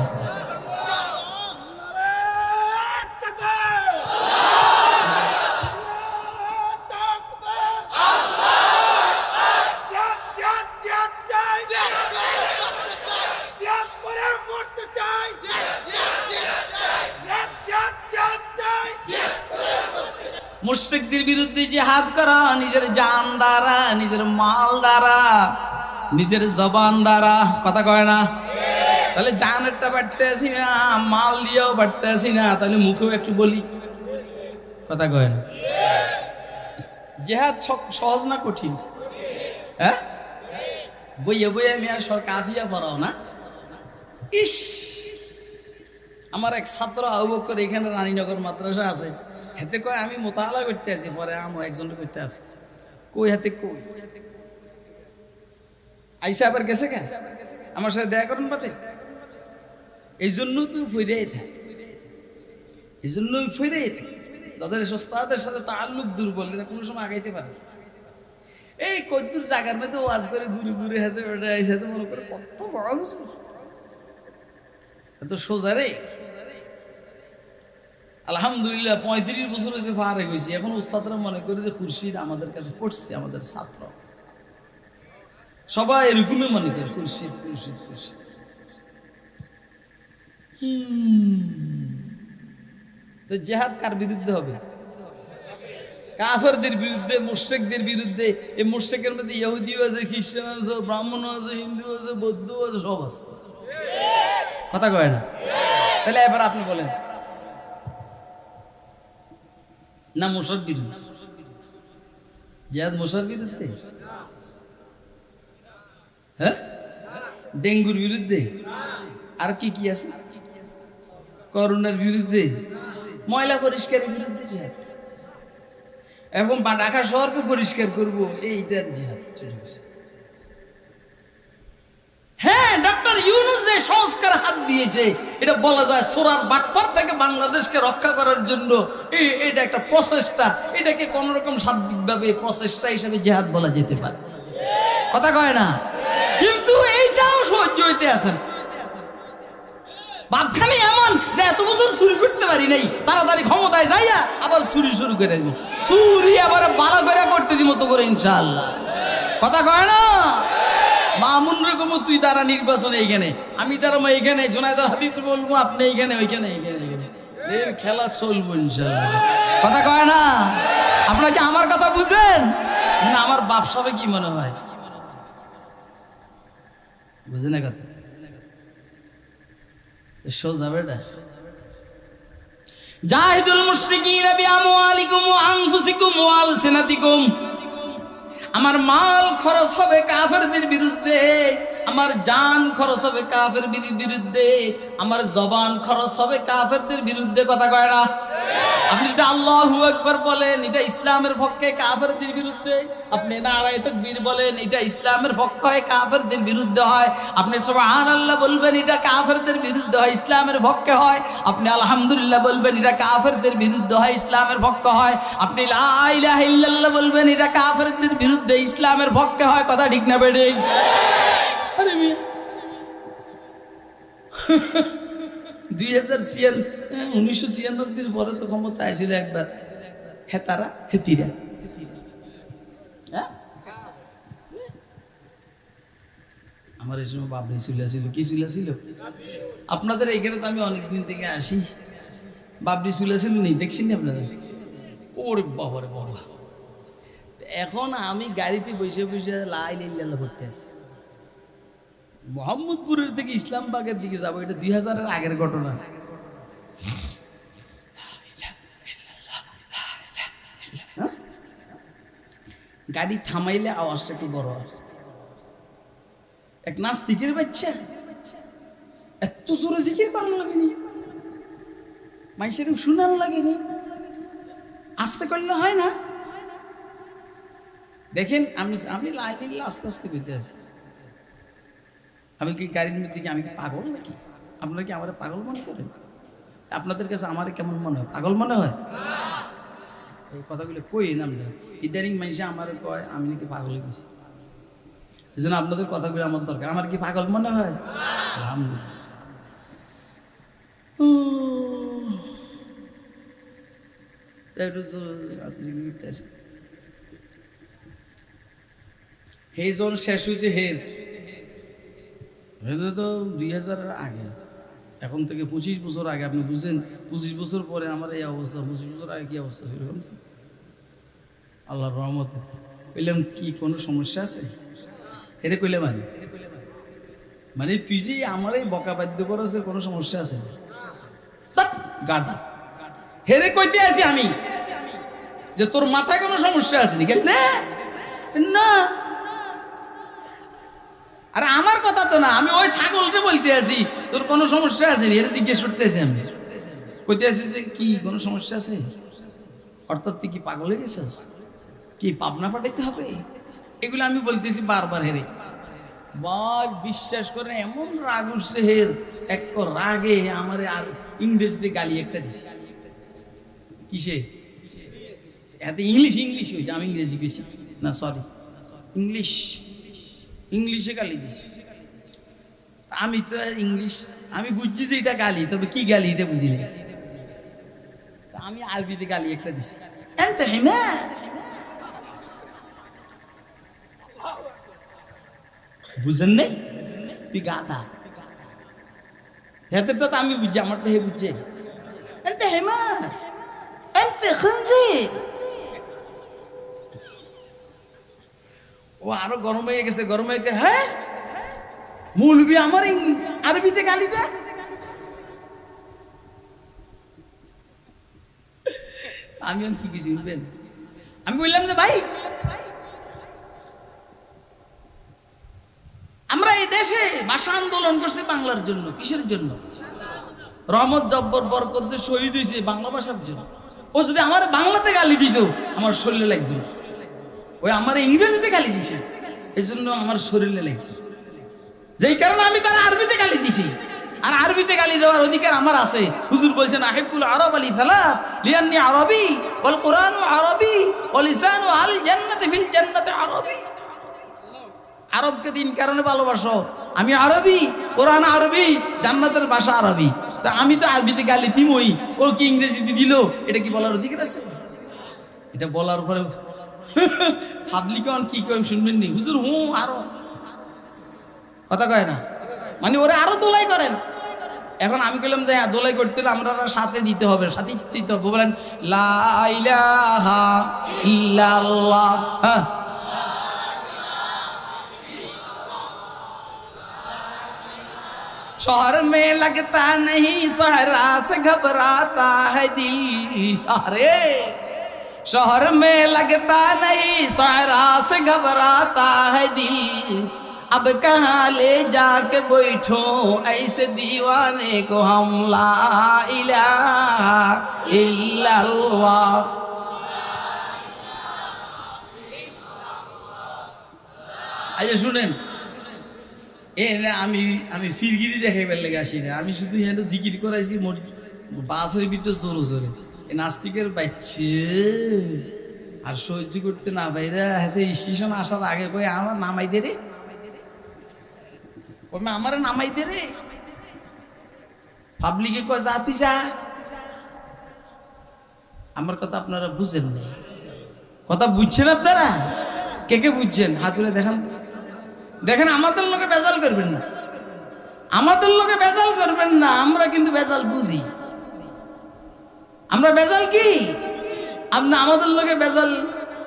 মুশরিকদের বিরুদ্ধে জিহাদ করা নিজের জান দ্বারা, নিজের মাল দ্বারা, নিজের জবান দ্বারা, কথা কয় না? তাহলে জানেরটা বাড়তে আসি না, মাল দিয়েও বাড়তে আসি না, তাহলে মুখেও একটু বলি, কথা কয় না? জিহাদ সহজ না কঠিন? হ্যাঁ, বইয়ে বইয়ে আমি আর কাফিয়া পড়াও না। ইস, আমার এক ছাত্র আবু বকর এখানে রানীনগর মাদ্রাসা আছে, হাতে কয় আমি মোতালা করতে আছি, পরে আমি একজনকে করতে আসি, কই হাতে কই আইসা আবার গেছে কেন আমার সাথে দেখা করেন পাতে, এই জন্য তুই ফিরেই থাক, এই জন্যই ফিরেই থাক। যাদের ওস্তাদের সাথে তাল্লুক দুর্বল, এরা কোনো সময় আগাইতে পারে। এই কদ্দুর জায়গার মধ্যে ওয়াজ করে ঘুরে ঘুরে হাতে এসে মনে করে কত বড় হুজুর, এত সোজা রে। আলহামদুলিল্লাহ 35 বছর হয়েছে ফারেক হয়েছে, এখন উস্তাদরা মনে করে যে খুরশিদ আমাদের কাছে পড়ছে, আমাদের ছাত্র সবাই এরকমই মনে করে খুরশিদ খুরশিদ খুরশিদ। তো জিহাদ কার বিরুদ্ধে হবে? কাফেরদের বিরুদ্ধে, মুশরিকদের বিরুদ্ধে। এই মুশরিকের মধ্যে ইহুদিও আছে, খ্রিস্টান আছে, ব্রাহ্মণ আছে, হিন্দু আছে, বৌদ্ধ আছে, সব আছে। কথা কয় না? তাহলে এবার আপনি বলেন না মুশার বিরুদ্ধে? জিহাদ মুশার বিরুদ্ধে? হ্যাঁ, ডেঙ্গুর বিরুদ্ধে। আর কি কি আছে? করোনার বিরুদ্ধে, ময়লা পরিষ্কারের বিরুদ্ধে জিহাদ। এবং ঢাকা শহরকে পরিষ্কার করবো, এইটার জিহাদ। হ্যাঁ, ডক্টর ইউনূস যে সংস্কার হাত দিয়েছে, এটা বলা যায় সোরার বাটফার থেকে বাংলাদেশকে রক্ষা করার জন্য এটা একটা প্রচেষ্টা। এটাকে কোন রকম শাব্দিকভাবে প্রচেষ্টা হিসেবে জিহাদ বলা যেতে পারে। কথা কয় না? কিন্তু এইটাও সহ্য হইতে আছে না। বাপখানি এমন যে এত বছর চুরি করতে পারি নাই, তাড়াতাড়ি ক্ষমতায় যাইয়া আবার চুরি শুরু করে দিব। চুরি আবার ভালো করে করতে দিব তো করে ইনশাআল্লাহ। কথা কয় না? মামুন রকম তুই দ্বারা নির্বাচনে এইখানে, আমি দ্বারা এইখানে, জোনায়েদ হাবিব বলবো আপনি এইখানে, ওইখানে এইখানে এইখানে, এর খেলা চলবো ইনশাআল্লাহ। কথা কয় না? আপনারা কি আমার কথা বুঝেন না? আমার বাপ সবে কি মনে হয় বুঝে না কথা? সোজা বেটা, জাহিদুল মুশরিকিনা বিআমওয়ালিকুম ওয়া আনফুসিকুম ওয়া আলসিনাতিকুম। আমার মাল খরচ হবে কাফেরদের বিরুদ্ধে, আমার জান খরচ হবে কাফেরদের বিরুদ্ধে, আমার জবান খরচ হবে কাফেরদের বিরুদ্ধে। কথা কয় না? আপনি যদি আল্লাহু আকবার বলেন, এটা ইসলামের পক্ষে, কাফেরদের বিরুদ্ধে। আপনি নারায়ে তাকবীর বলেন, এটা ইসলামের পক্ষে হয়, কাফেরদের বিরুদ্ধে হয়। আপনি সুবহানাল্লাহ বলবেন, এটা কাফেরদের বিরুদ্ধে হয়, ইসলামের পক্ষে হয়। আপনি আলহামদুলিল্লাহ বলবেন, এটা কাফেরদের বিরুদ্ধে হয়, ইসলামের পক্ষে হয়। আপনি লা ইলাহা ইল্লাল্লাহ বলবেন, এটা কাফেরদের বিরুদ্ধে, ইসলামের পক্ষে হয়। কথা ঠিক না বেড়ে? আরে মিয়া 1996 পরে তো ক্ষমতা আসছিল একবার হেতারা হেতিরা। আমার এই সময় বাবরি চুলাছিল, কি চুলাছিল? আপনাদের এইখানে তো আমি অনেকদিন থেকে আসি, বাবরি চুলাছিল নেই, দেখছেন না আপনারা? ওরে বাবারে বাবা, এখন আমি গাড়িতে বসে বসে লা ইলাহা ইল্লাল্লাহ পড়তে আছি। মোহাম্মদপুরের থেকে ইসলামবাগের দিকে যাবো, এটা 2000-এর আগের ঘটনা। গাড়ি থামাইলে আওয়াজটা একটু বড় আসে। এক নাস্তিকের বাচ্চা এত জোরে জিকির করার লাগেনি, মানুষের শুনার লাগেনি, আস্তে করলে হয় না। দেখেন আমি লাইন আস্তে আস্তে করতে আছি। আমি কি গাড়ির মধ্যে কি আমি কি পাগল নাকি? আপনারা কি আমার পাগল মনে করেন? আপনাদের কাছে আমার কেমন মনে হয়? পাগল মনে হয়? এই কথাগুলো কই নাম ইদানিং মানুষে আমার কয় আমি নাকি পাগল হয়ে গেছি। এই জন্য আপনাদের কথাগুলো আমার দরকার। আমার কি পাগল মনে হয়? জন শেষ হয়েছে হের তো 2000-এর আগে, এখন থেকে 25 বছর আগে। আপনি বুঝলেন 25 বছর পরে আমার এই অবস্থা। 25 বছর আগে কি অবস্থা ছিল? আল্লাহর রহমতে কইলাম কি কোনো সমস্যা আছে? হেরে কইলে মানে তুই যে আমার এই বকা বাধ্য করেছে, কোনো সমস্যা আছে? গাদা হেরে কইতে আছি আমি যে তোর মাথায় কোনো সমস্যা আছে নাকি? না, আরে আমার কথা তো না, আমি ওই ছাগলটা বলতে আছি তোর কোনো সমস্যা আছে নি, এটা জিজ্ঞেস করতে আছি। আমি কইতে আছি যে কি কোনো সমস্যা আছে? অর্থাৎ তুই কি পাগল হয়ে গেছিস? কি পাবনা পাঠাইতে হবে? এগুলো আমি বলতেছি বারবার। হেরে বাঘ বিশ্বাস করে এমন রাগ উঠছে হের, এক রাগে আমার আর ইংরেজিতে গালি একটা দিছি। কিসে? এত ইংলিশ হয়েছে, আমি ইংরেজি বেশি না, সরি ইংলিশে গালি দিছি। আমি তো ইংলিশ আমি বুঝছি যে এটা গালি, তবে কি গালি এটা বুঝিনি। আমি আরবিতে গালি একটা দিছি, এনতে হিমার, বুঝেন নাই? তুই গাধা। হেতে তো আমি বুঝছি, আমার তো হে বুঝছে। এনতে হিমার, এনতে খঞ্জির। ও আরো গরম হয়ে গেছে, গরম হয়ে গেছে। হ্যাঁ, মৌলবি আমার আরবিতে গালি দেয়। আমি কি কিছু শুনবেন? আমি বললাম যে ভাই, আমরা এই দেশে ভাষা আন্দোলন করছি বাংলার জন্য। কিসের জন্য? রহমত জব্বর বরকত যে শহীদ হয়েছে বাংলা ভাষার জন্য। ও যদি আমার বাংলাতে গালি দিত আমার শরীরে লাগতো না। ওই আমার ইংরেজিতে গালি দিছে, এই জন্য আমার শরীরে লাগছে। যেই কারণে আমি তার আরবিতে গালি দিছি। আর আরবিতে গালি দেওয়ার অধিকার আমার আছে। হুজুর বলছেন আহিবুল আরব আলী সালাস লিয়ান্নি আরবি ওয়াল কুরআনু আরবি ওয়া লিসানু আল জান্নাতি ফিল জান্নাতি আরবি। আরবকে তিন কারণে ভালোবাসো। আমি আরবি, কোরআন আরবি, জান্নাতের ভাষা আরবি। তো আমি তো আরবিতে গালি দিমই, ও কি ইংরেজিতে দিল? এটা কি বলার অধিকার আছে? এটা বলার পরে পাবলিকন কি কয় শুনবেন নি? হুজুর আরো কথা কয় না, মানে ওরা আরো দোলাই করেন। এখন আমি বললাম যে হ্যাঁ, দোলাই করতে হলে আমরা সাথে দিতে হবে, সাথে দিতে হবে। বলেন লা ইলাহা ইল্লাল্লাহ। হ্যাঁ, शहर में लगता नहीं सहरा से घबराता है दिल। अरे शहर में लगता नहीं सहरा से घबराता है दिल। अब कहाँ ले जाके बैठो ऐसे दीवाने को हम। ला इलाहा इल्लल्लाह। আচ্ছা শুনেন, আমি ফিরগিরি দেখাইবার লেগে আসি না। আমি শুধু এখানে জিকির করাইছি বাসের ভিতরে জোরে জোরে। নাস্তিকের বাচ্চে আর সহ্য করতে না বাইরে হাতে স্টেশন আসার আগে কই আমার নামাই দে রে, আমার নামাই দে রে। পাবলিকে কয় যা তুই যা। আমার কথা আপনারা বুঝেন না। কথা বুঝছেন আপনারা? কে কে বুঝছেন হাত তুলে দেখান। দেখেন, আমাদের লোকে বেজাল করবেন না, আমাদের লোকে বেজাল করবেন না। আমরা কিন্তু বেজাল বুঝি। আমরা বেজাল কি? আপনি আমাদের লোকে বেজাল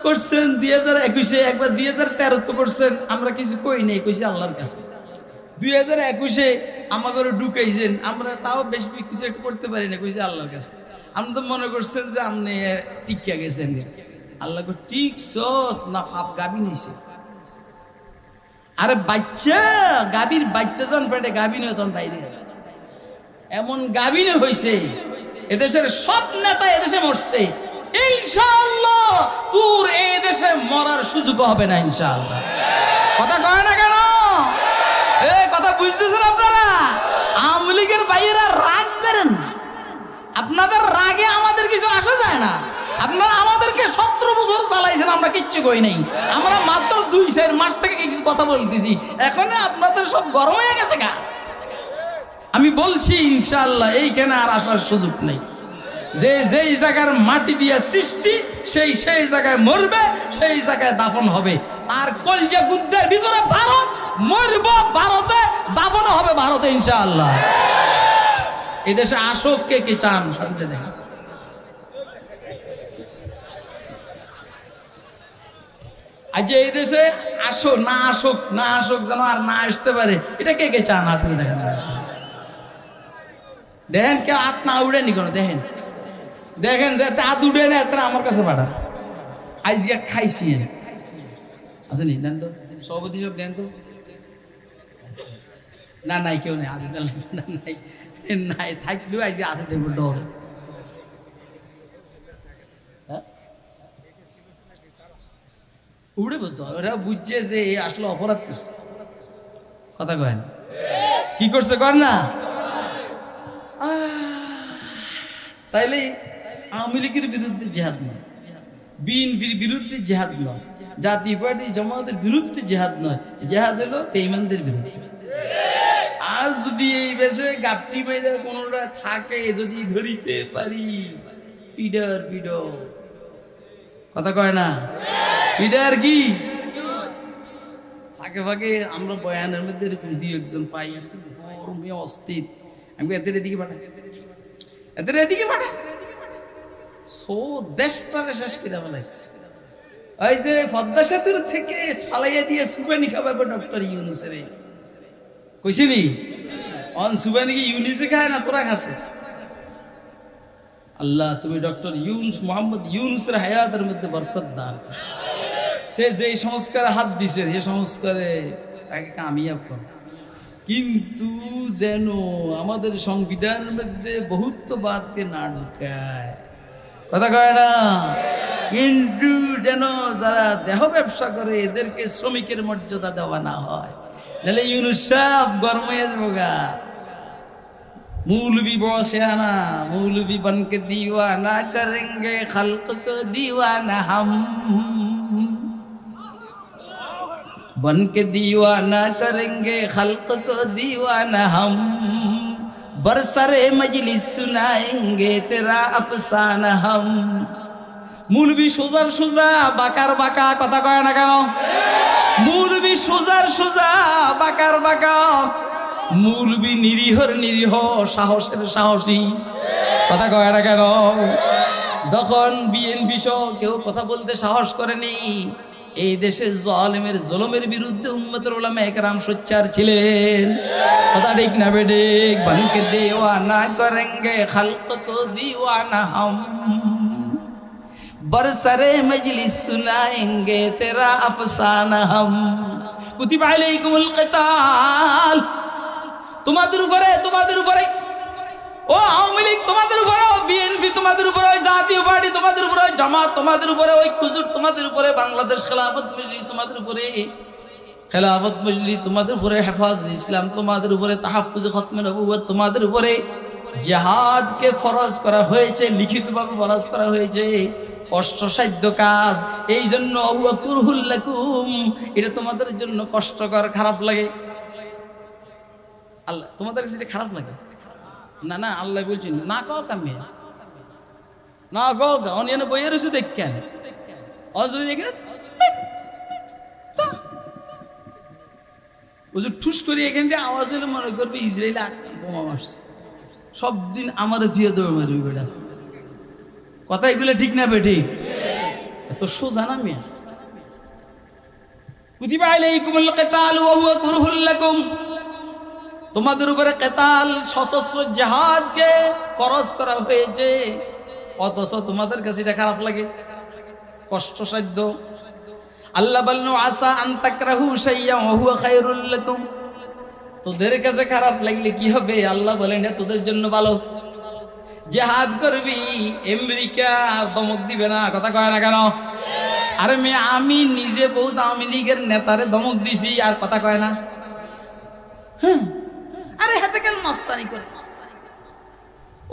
করছেন 2021-এ, একবার 2013 তো করছেন। আমরা কিছু কই নাই, কইছি আল্লাহর কাছে। 2021-এ আমাকে ঢুকাইছেন, আমরা তাও বেশ কিছু একটু করতে পারি না, কইছি আল্লাহর কাছে। আপনি তো মনে করছেন যে আপনি টিকিয়া গেছেন। আল্লাহকে ঠিক সস না ফাপ গাবি নিছে। আরে বাচ্চা, গাভীর বাচ্চা যখন পেটে, গাভী নয় তখন বাইরে। এমন গাভীন হয়েছে, এদেশের সব নেতা এদেশে মরছে। ইনশাআল্লাহ তোর এই দেশে মরার সুযোগ হবে না ইনশাআল্লাহ। কথা কয় না কেন? এই কথা বুঝতেছেন আপনারা? আওয়ামী লীগের বাইরা রাগ করেন, আপনাদের রাগে আমাদের কিছু আসা যায় না। আপনারা আমাদেরকে 17 বছর চালাইছেন, আমরা কিচ্ছু কই নাই। আমরা মাত্র 2-4 মাস থেকে কিছু কথা বলতেছি, এখন আপনাদের সব গরম হয়ে গেছে গা। আমি বলছি ইনশাআল্লাহ এইখানে আর আসার সুযোগ নেই। যে যেই জায়গার মাটি দিয়ে সৃষ্টি, সেই জায়গায় মরবে, সেই জায়গায় দাফন হবে। আর কলজা গুদ্দের ভিতরে ভারত, মরব ভারতে, দাফন হবে ভারতে ইনশাআল্লাহ। এই দেশে আসুক কে কে চান, হাতে দেখেন। আজ এই দেশে আসুক না আসুক, না আসুক যেন আর না আসতে পারে, এটা কে কে চান? হাত তুলে দেখা যায়। দেখেন কেউ হাত না উড়েনি কোনো। দেখেন দেখেন যে হাত উড়ে না, এত আমার কাছে পাঠান। আজকে খাইছি আচ্ছা নি দেন তো, সভাপতি সব দেন তো। না নাই কেউ নেই, আগে নাই নাই থাকলেও আজকে আছে দেখবো ডর। উড়ে বলতো, ওরা বুঝছে যে আসলে অপরাধ করছে। কথা কয় না, কি করছে কর না। তাইলে আওয়ামী লীগের বিরুদ্ধে জেহাদ নয়, বিএনপির বিরুদ্ধে জেহাদ নয়, জাতীয় পার্টি জামাতের বিরুদ্ধে জেহাদ নয়, জেহাদ হলো বেঈমানদের বিরুদ্ধে। আর যদি এই বেশে গাপটি মেয়েদের কোনোটা থাকে, যদি ধরিতে পারি পিডার কথা কয় না, পিডার কি ফাঁকে ফাঁকে আমরা বয়ানের মধ্যে এরকম দুই একজন পাই, এত গরমে অস্থির। আমি এদের এদিকে পাঠা, এদের এদিকে পাঠা, সো দেশটারে শেষ করে ফেলাইছে। ওই যে পদ্মা সেতুর থেকে ফালাইয়া দিয়ে সুবানি খাবে ডক্টর ইউনুসের, কইছিলি অন সুবানি কি ইউনুসে খায় না তোরা খাসে? আল্লাহ তুমি ডক্টর ইউনুস মোহাম্মদ ইউনুসের হায়াতের মধ্যে বরকত দান কর। সে যে সংস্কারে হাত দিছে সে সংস্কারে তাকে কামিয়াব কর, কিন্তু যেন আমাদের সংবিধানের মধ্যে বহুত্ববাদকে না ঢুকায়, কথা কয় না। কিন্তু যেন যারা দেহ ব্যবসা করে এদেরকে শ্রমিকের মর্যাদা দেওয়া না হয়, নাহলে ইউনুস সাহেব গরমে যাবগা। মৌলবি বসে আনা, মৌলবি বনকে दीवाना करेंगे खल्क को दीवाना हम, बनके दीवाना करेंगे खल्क को दीवाना हम, बरसरे मजलिस सुनाएंगे तेरा अफसाना हम। মৌলবি সোজার সোজা বাকার বাঁকা, কথা কয় না কেন? মৌলবি সোজার সোজা বাকার বাঁকা, মৌলবি নিরীহর নিরীহ, সাহসের সাহসী, কথা কয় না কেন? যখন বিএনপি সহ কেউ কথা বলতে সাহস করেনি, এই দেশে জালেমের জুলুমের বিরুদ্ধে উম্মতের উলামায়ে কেরাম সোচ্চার ছিলেন, কথা ঠিক না বেঠিক? বনকে दीवाना करेंगे खल्क को दीवाना हम, बरसरे मजलिस सुनाएंगे तेरा अफसाना हम। कुतिबा अलैकुमुल किताल, তোমাদের উপরে ও আওয়ামী লীগ তোমাদের উপরে, বিএনপি তোমাদের উপরে, জাতীয় পার্টি তোমাদের উপরে, জামাত তোমাদের উপরে, ঐক্যজোট তোমাদের উপরে, বাংলাদেশ খেলাফত মজলিস তোমাদের উপরে, খেলাফত মজলিস তোমাদের উপরে, হেফাজত ইসলাম তোমাদের উপরে, তাহাফুজে খতমে নবুয়ত তোমাদের উপরে। জিহাদকে ফরজ করা হয়েছে, লিখিতভাবে ফরজ করা হয়েছে, কষ্টসাধ্য কাজ, এই জন্য হুয়া কুরহুল লাকুম, এটা তোমাদের জন্য কষ্টকর, খারাপ লাগে। আল্লাহ তোমাদের কাছে এটা খারাপ লাগে না? না, আল্লাহ বলছেন না কও কামে না কও, অনিয়ন বইয়ের রয়েছে দেখেন, যদি দেখেন ওই যে ঠুস করে এখান থেকে আওয়াজ হলে মনে করবে ইসরায়েল বোমা মারছে, সব দিন আমার দিয়ে দৌড় মারবি বেটা, কথা এগুলো ঠিক না বেঠিক? এত সোজা না মেয়ে। কুতিবা আলাইকুমুল কিতাল ওয়া হুয়া কুরহুল লাকুম, তোমাদের উপরে কেতাল সশস্ত্র জিহাদকে ফরজ করা হয়েছে, অথচ তোমাদের কাছে এটা খারাপ লাগে, কষ্টসাধ্য। আল্লাহ বলল আসা আন তাকরাহু শাইয়্যান ওয়া হুয়া খায়রুল লাকুম, তোদের কাছে খারাপ লাগলে কি হবে? আল্লাহ বলেন এটা তোদের জন্য ভালো। জিহাদ করবি, আমেরিকা আর দমক দিবে না, কথা কয় না কেন? আরে মেয়ে, আমি নিজে বহুত আওয়ামী লীগের নেতারে দমক দিছি, আর কথা কয় না? হ্যাঁ, আরে হাতে কেন মাস্তানি করে,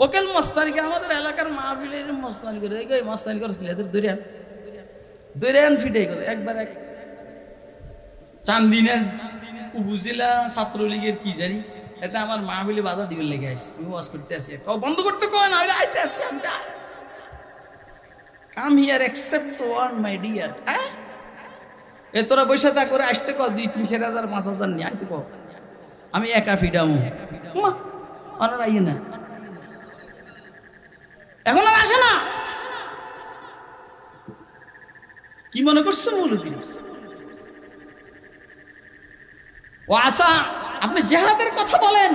ওকেল মাস্তানি করে, আমাদের এলাকার মাহফিলের মাস্তানি করে, এই মাস্তানি করছিল এদের দৈরান ফিটে করে একবার এক চান্দিনাজ উপজেলা ছাত্রলীগের কি জানি, এতে আমার মাহফিলে বাধা দিবে লেগে আসছে, আমি ওয়াজ করতে আসি, বন্ধ করতে কয় না, আইতে আসি আমি, come here except one my dear. এ তোরা বসে তা করে আসতে কয় 2-3-4,000 5,000 নিয়ে আইতে কয়, আমি একা ফিডামু, ওনারা আইয়ে না, এখন আর আসে না। কি মনে করছো মৌলবী? ও আসা, আপনি জিহাদের কথা বলেন,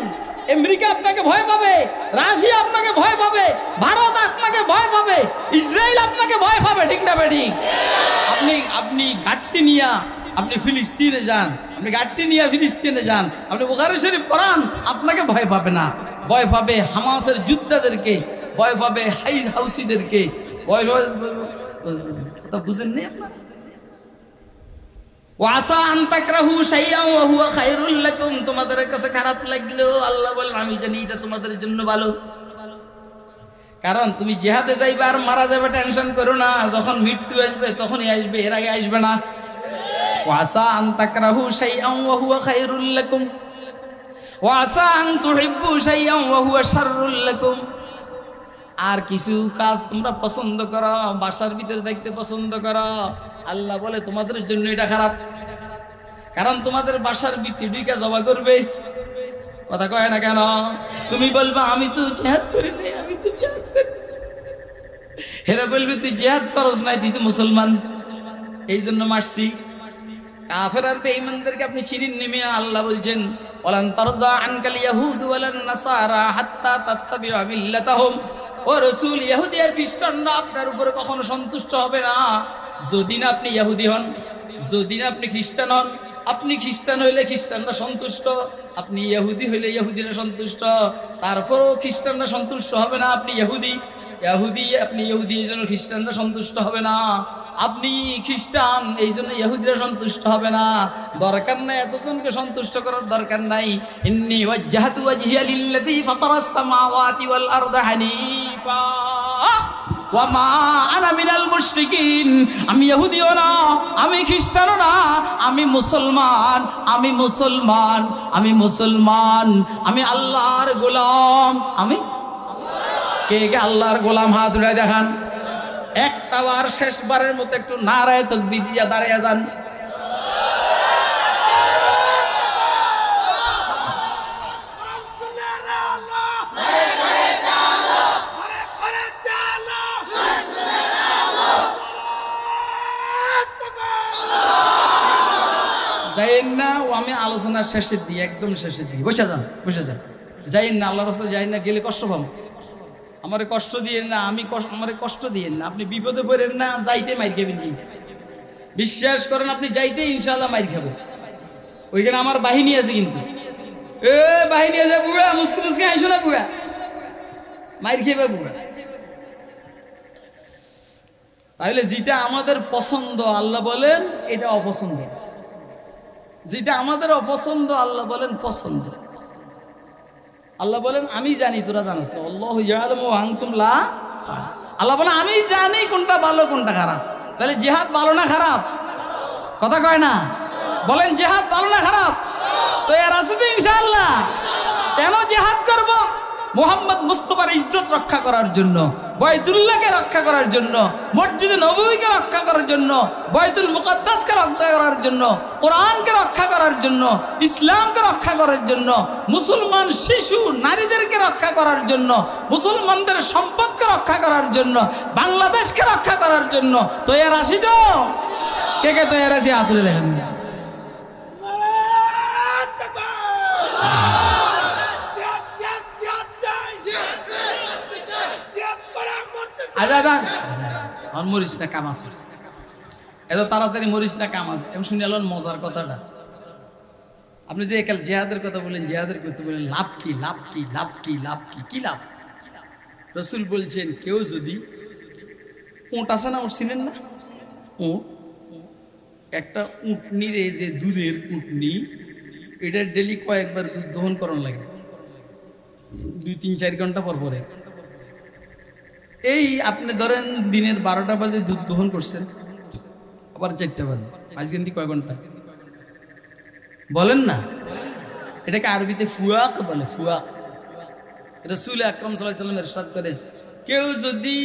আমেরিকা আপনাকে ভয় পাবে, রাশিয়া আপনাকে ভয় পাবে, ভারত আপনাকে ভয় পাবে, ইসরায়েল আপনাকে ভয় পাবে, ঠিক না বেঠিক? আপনি ঘাটতি নিয়া আপনি ফিলিস্তিনে যান, আপনি গাড়ি নিয়ে ফিলিস্তিনে যান, আপনি বুখারী শরীফ পড়ান, আপনাকে ভয় পাবে না, ভয় পাবে হামাসের যোদ্ধাদেরকে, ভয় পাবে হাউসিদেরকে, ভয় কথা বুঝেন নি আপনারা? ওয়াসা আন তাকরাহু শাইআন ওয়া হুয়া খায়রুল লাকুম, তোমাদের কাছে খারাপ লাগলেও আল্লাহ বলেন আমি জানি এটা তোমাদের জন্য ভালো। কারণ তুমি জিহাদে যাইবে আর মারা যাবে, টেনশন করো না, যখন মৃত্যু আসবে তখনই আসবে, এর আগে আসবে না। ওয়াসা আন তাকরাহু শাইআন ওয়া হুয়া খায়রুল লাকুম ওয়াসা আন তুহিব্বু শাইআন ওয়া হুয়া শাররুল লাকুম, আর কিছু কাজ তোমরা পছন্দ করো, বাসার ভিতরে দেখতে পছন্দ করো, আল্লাহ বলে তোমাদের জন্য এটা খারাপ। কারণ তোমাদের বাসার ভিতরে ঢুকে জবা করবে, কথা কয় না কেন? তুমি বলবা আমি তো জিহাদ করি নাই, আমি তো জিহাদ করি। হেরা বলবে তুই জিহাদ করস নাই, তুই তো মুসলমান, এই জন্য মারছি। কাফের আর বেঈমানদেরকে আপনি চিনেন নেমে আল্লাহ বলছেন ওয়ালান তারজা আনকাল ইয়াহুদ ওয়ালান নাসারা হাত্তা তাত্তাবিউ মিল্লাতাহুম। ও রাসূল, ইহুদি আর খ্রিস্টানরা আপনার উপরে কখনো সন্তুষ্ট হবে না যদি না আপনি ইহুদি হন, যদি না আপনি খ্রিস্টান হন। আপনি খ্রিস্টান হইলে খ্রিস্টানরা সন্তুষ্ট, আপনি ইহুদি হইলে ইহুদিরা সন্তুষ্ট। তারপরও খ্রিস্টানরা সন্তুষ্ট হবে না, আপনি ইহুদি আপনি ইহুদি, এই জন্য খ্রিস্টানরা সন্তুষ্ট হবে না। আপনি খ্রিস্টান, এই জন্য ইহুদিরা সন্তুষ্ট হবে না। দরকার নাই এতজনকে সন্তুষ্ট করার দরকার নাই। ইন্নী ওয়াজ্জাহতু ওয়াজহিয়া লিল্লাযী ফাতারাস সামাওয়াতি ওয়াল আরদা হানিফা ওয়া মা আনা মিনাল মুশরিকিন। আমি ইহুদিও না, আমি খ্রিস্টানও না, আমি মুসলমান, আমি মুসলমান, আমি মুসলমান, আমি আল্লাহর গোলাম। আমি কে কে আল্লাহর গোলাম? হাত উঠায় দেখান। একটা বার, শেষবারের মতো একটু নারায়ে তাকবীর দিয়া দাঁড়িয়ে যান। যাইন না, ও আমি আলোচনার শেষের দিকে, একদম শেষের দিকে বসে যান, বসে যান। যাইন না, আল্লাহর রাস্তায় যাইন না, গেলে কষ্ট পাবো। আমারে কষ্ট দিয়েন না, আমারে কষ্ট দিয়েন না। আপনি বিপদে পড়েন না, যাইতে মাইর খাবেন। বিশ্বাস করেন, আপনি যাইতে ইনশাআল্লাহ মাইর খাবো। ওইখানে আমার বাহিনী আছে, কিন্তু বাহিনী আছে। বুড়া মুসকে মুসকে আইসো না, বুড়া মাইর খেবে বুড়া। তাহলে যেটা আমাদের পছন্দ আল্লাহ বলেন এটা অপছন্দ, যেটা আমাদের অপছন্দ আল্লাহ বলেন পছন্দ। আল্লাহ বলেন আমি জানি তোরা জানিস না, আল্লাহু ইয়ালামু ওয়া আনতুম লা। আল্লাহ বলেন আমি জানি কোনটা ভালো কোনটা খারাপ। তাহলে জিহাদ ভালো না খারাপ? কথা কয় না, বলেন জিহাদ ভালো না খারাপ? তো এর আছে তো ইনশাআল্লাহ। কেন জিহাদ করব? মুহাম্মদ মুস্তাফার ইজ্জত রক্ষা করার জন্য, বাইতুল্লাহকে রক্ষা করার জন্য, মসজিদে নববীকে রক্ষা করার জন্য, বাইতুল মুকাদ্দাসকে রক্ষা করার জন্য, কোরআনকে রক্ষা করার জন্য, ইসলামকে রক্ষা করার জন্য, মুসলমান শিশু নারীদেরকে রক্ষা করার জন্য, মুসলমানদের সম্পদকে রক্ষা করার জন্য, বাংলাদেশকে রক্ষা করার জন্য তৈয়ার আছি তো? কে কে তৈয়ার আছি? হাত তুলে দেখেন। মরিস না, কাম আছে, এত তাড়াতাড়ি মরিস না, কাম আছে। এমন শুনে এলেন মজার কথাটা। আপনি যে একাল জেহাদের কথা বলেন, জেহাদের করতে বলেন লাভ কি, লাভ কি, লাভ কি, লাভ কি, কি লাভ? রসুল বলছেন কেউ যদি উট আছে না, উট চিনেন না? উট, একটা উটনির, এই যে দুধের উটনি, এটা ডেলি কয়েকবার দুধ দহন করানো লাগে, 2-3-4 ঘন্টা পর পরে। এই আপনি ধরেন দিনের 12টা বাজে দুধ দহন করছেন, আবার 4টা বাজে, আজ কিন্তু কয় ঘন্টা বলেন না? এটাকে আরবিতে ফুয়াক বলে, ফুয়াক। রাসূল আকরাম সাল্লাল্লাহু আলাইহি ওয়াসাল্লাম ইরশাদ করেন কেউ যদি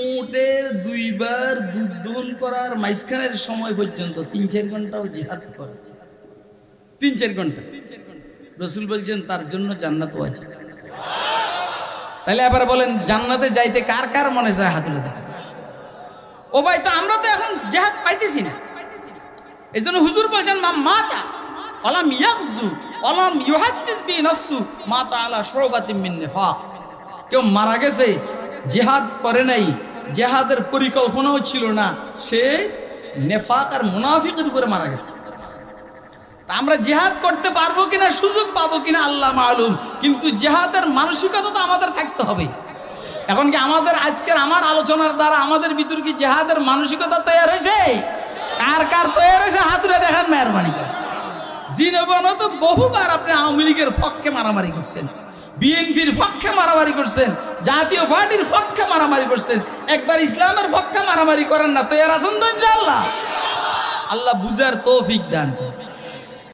উটের 2 বার দুধ দহন করার মাঝখানের সময় পর্যন্ত 3-4 ঘন্টাও জিহাদ করে, 3-4 ঘন্টা, রাসূল বলছেন তার জন্য জান্নাত ওয়াজিব। তাহলে আবার বলেন জান্নাতে যাইতে কার কার মনে চায়? হাত তুলে দেখা। ও ভাই, তো আমরা তো এখন জিহাদ পাইতেছি না। এই জন্য হুজুর বলছেন মা মাতা আলাম ইয়াগজু আলাম ইউহাদ্দিস বি নাফসু মাতা আলা শুবাতিন মিন নিফাক। কেউ মারা গেছে জিহাদ করে নাই, জিহাদের পরিকল্পনাও ছিল না, সে নেফাক আর মুনাফিকের উপরে মারা গেছে। আমরা জিহাদ করতে পারবো কিনা, সুযোগ পাবো কিনা আল্লাহ মালুম, কিন্তু জিহাদের মানসিকতা তো আমাদের থাকতে হবে। এখন কি আমাদের আজকের আমার আলোচনার দ্বারা আমাদের ভিতর কি জিহাদের মানসিকতা তৈরি হয়েছে? কার কার তৈরি হয়েছে হাত তুলে দেখান মেহরবানি করে। জীবনে তো বহুবার আপনি আওয়ামী লীগের পক্ষে মারামারি করছেন, বিএনপির পক্ষে মারামারি করছেন, জাতীয় পার্টির পক্ষে মারামারি করছেন, একবার ইসলামের পক্ষে মারামারি করেন না? তৈরি আছেন তো ইনশাআল্লাহ? আল্লাহ বুঝার তৌফিক দান করুন।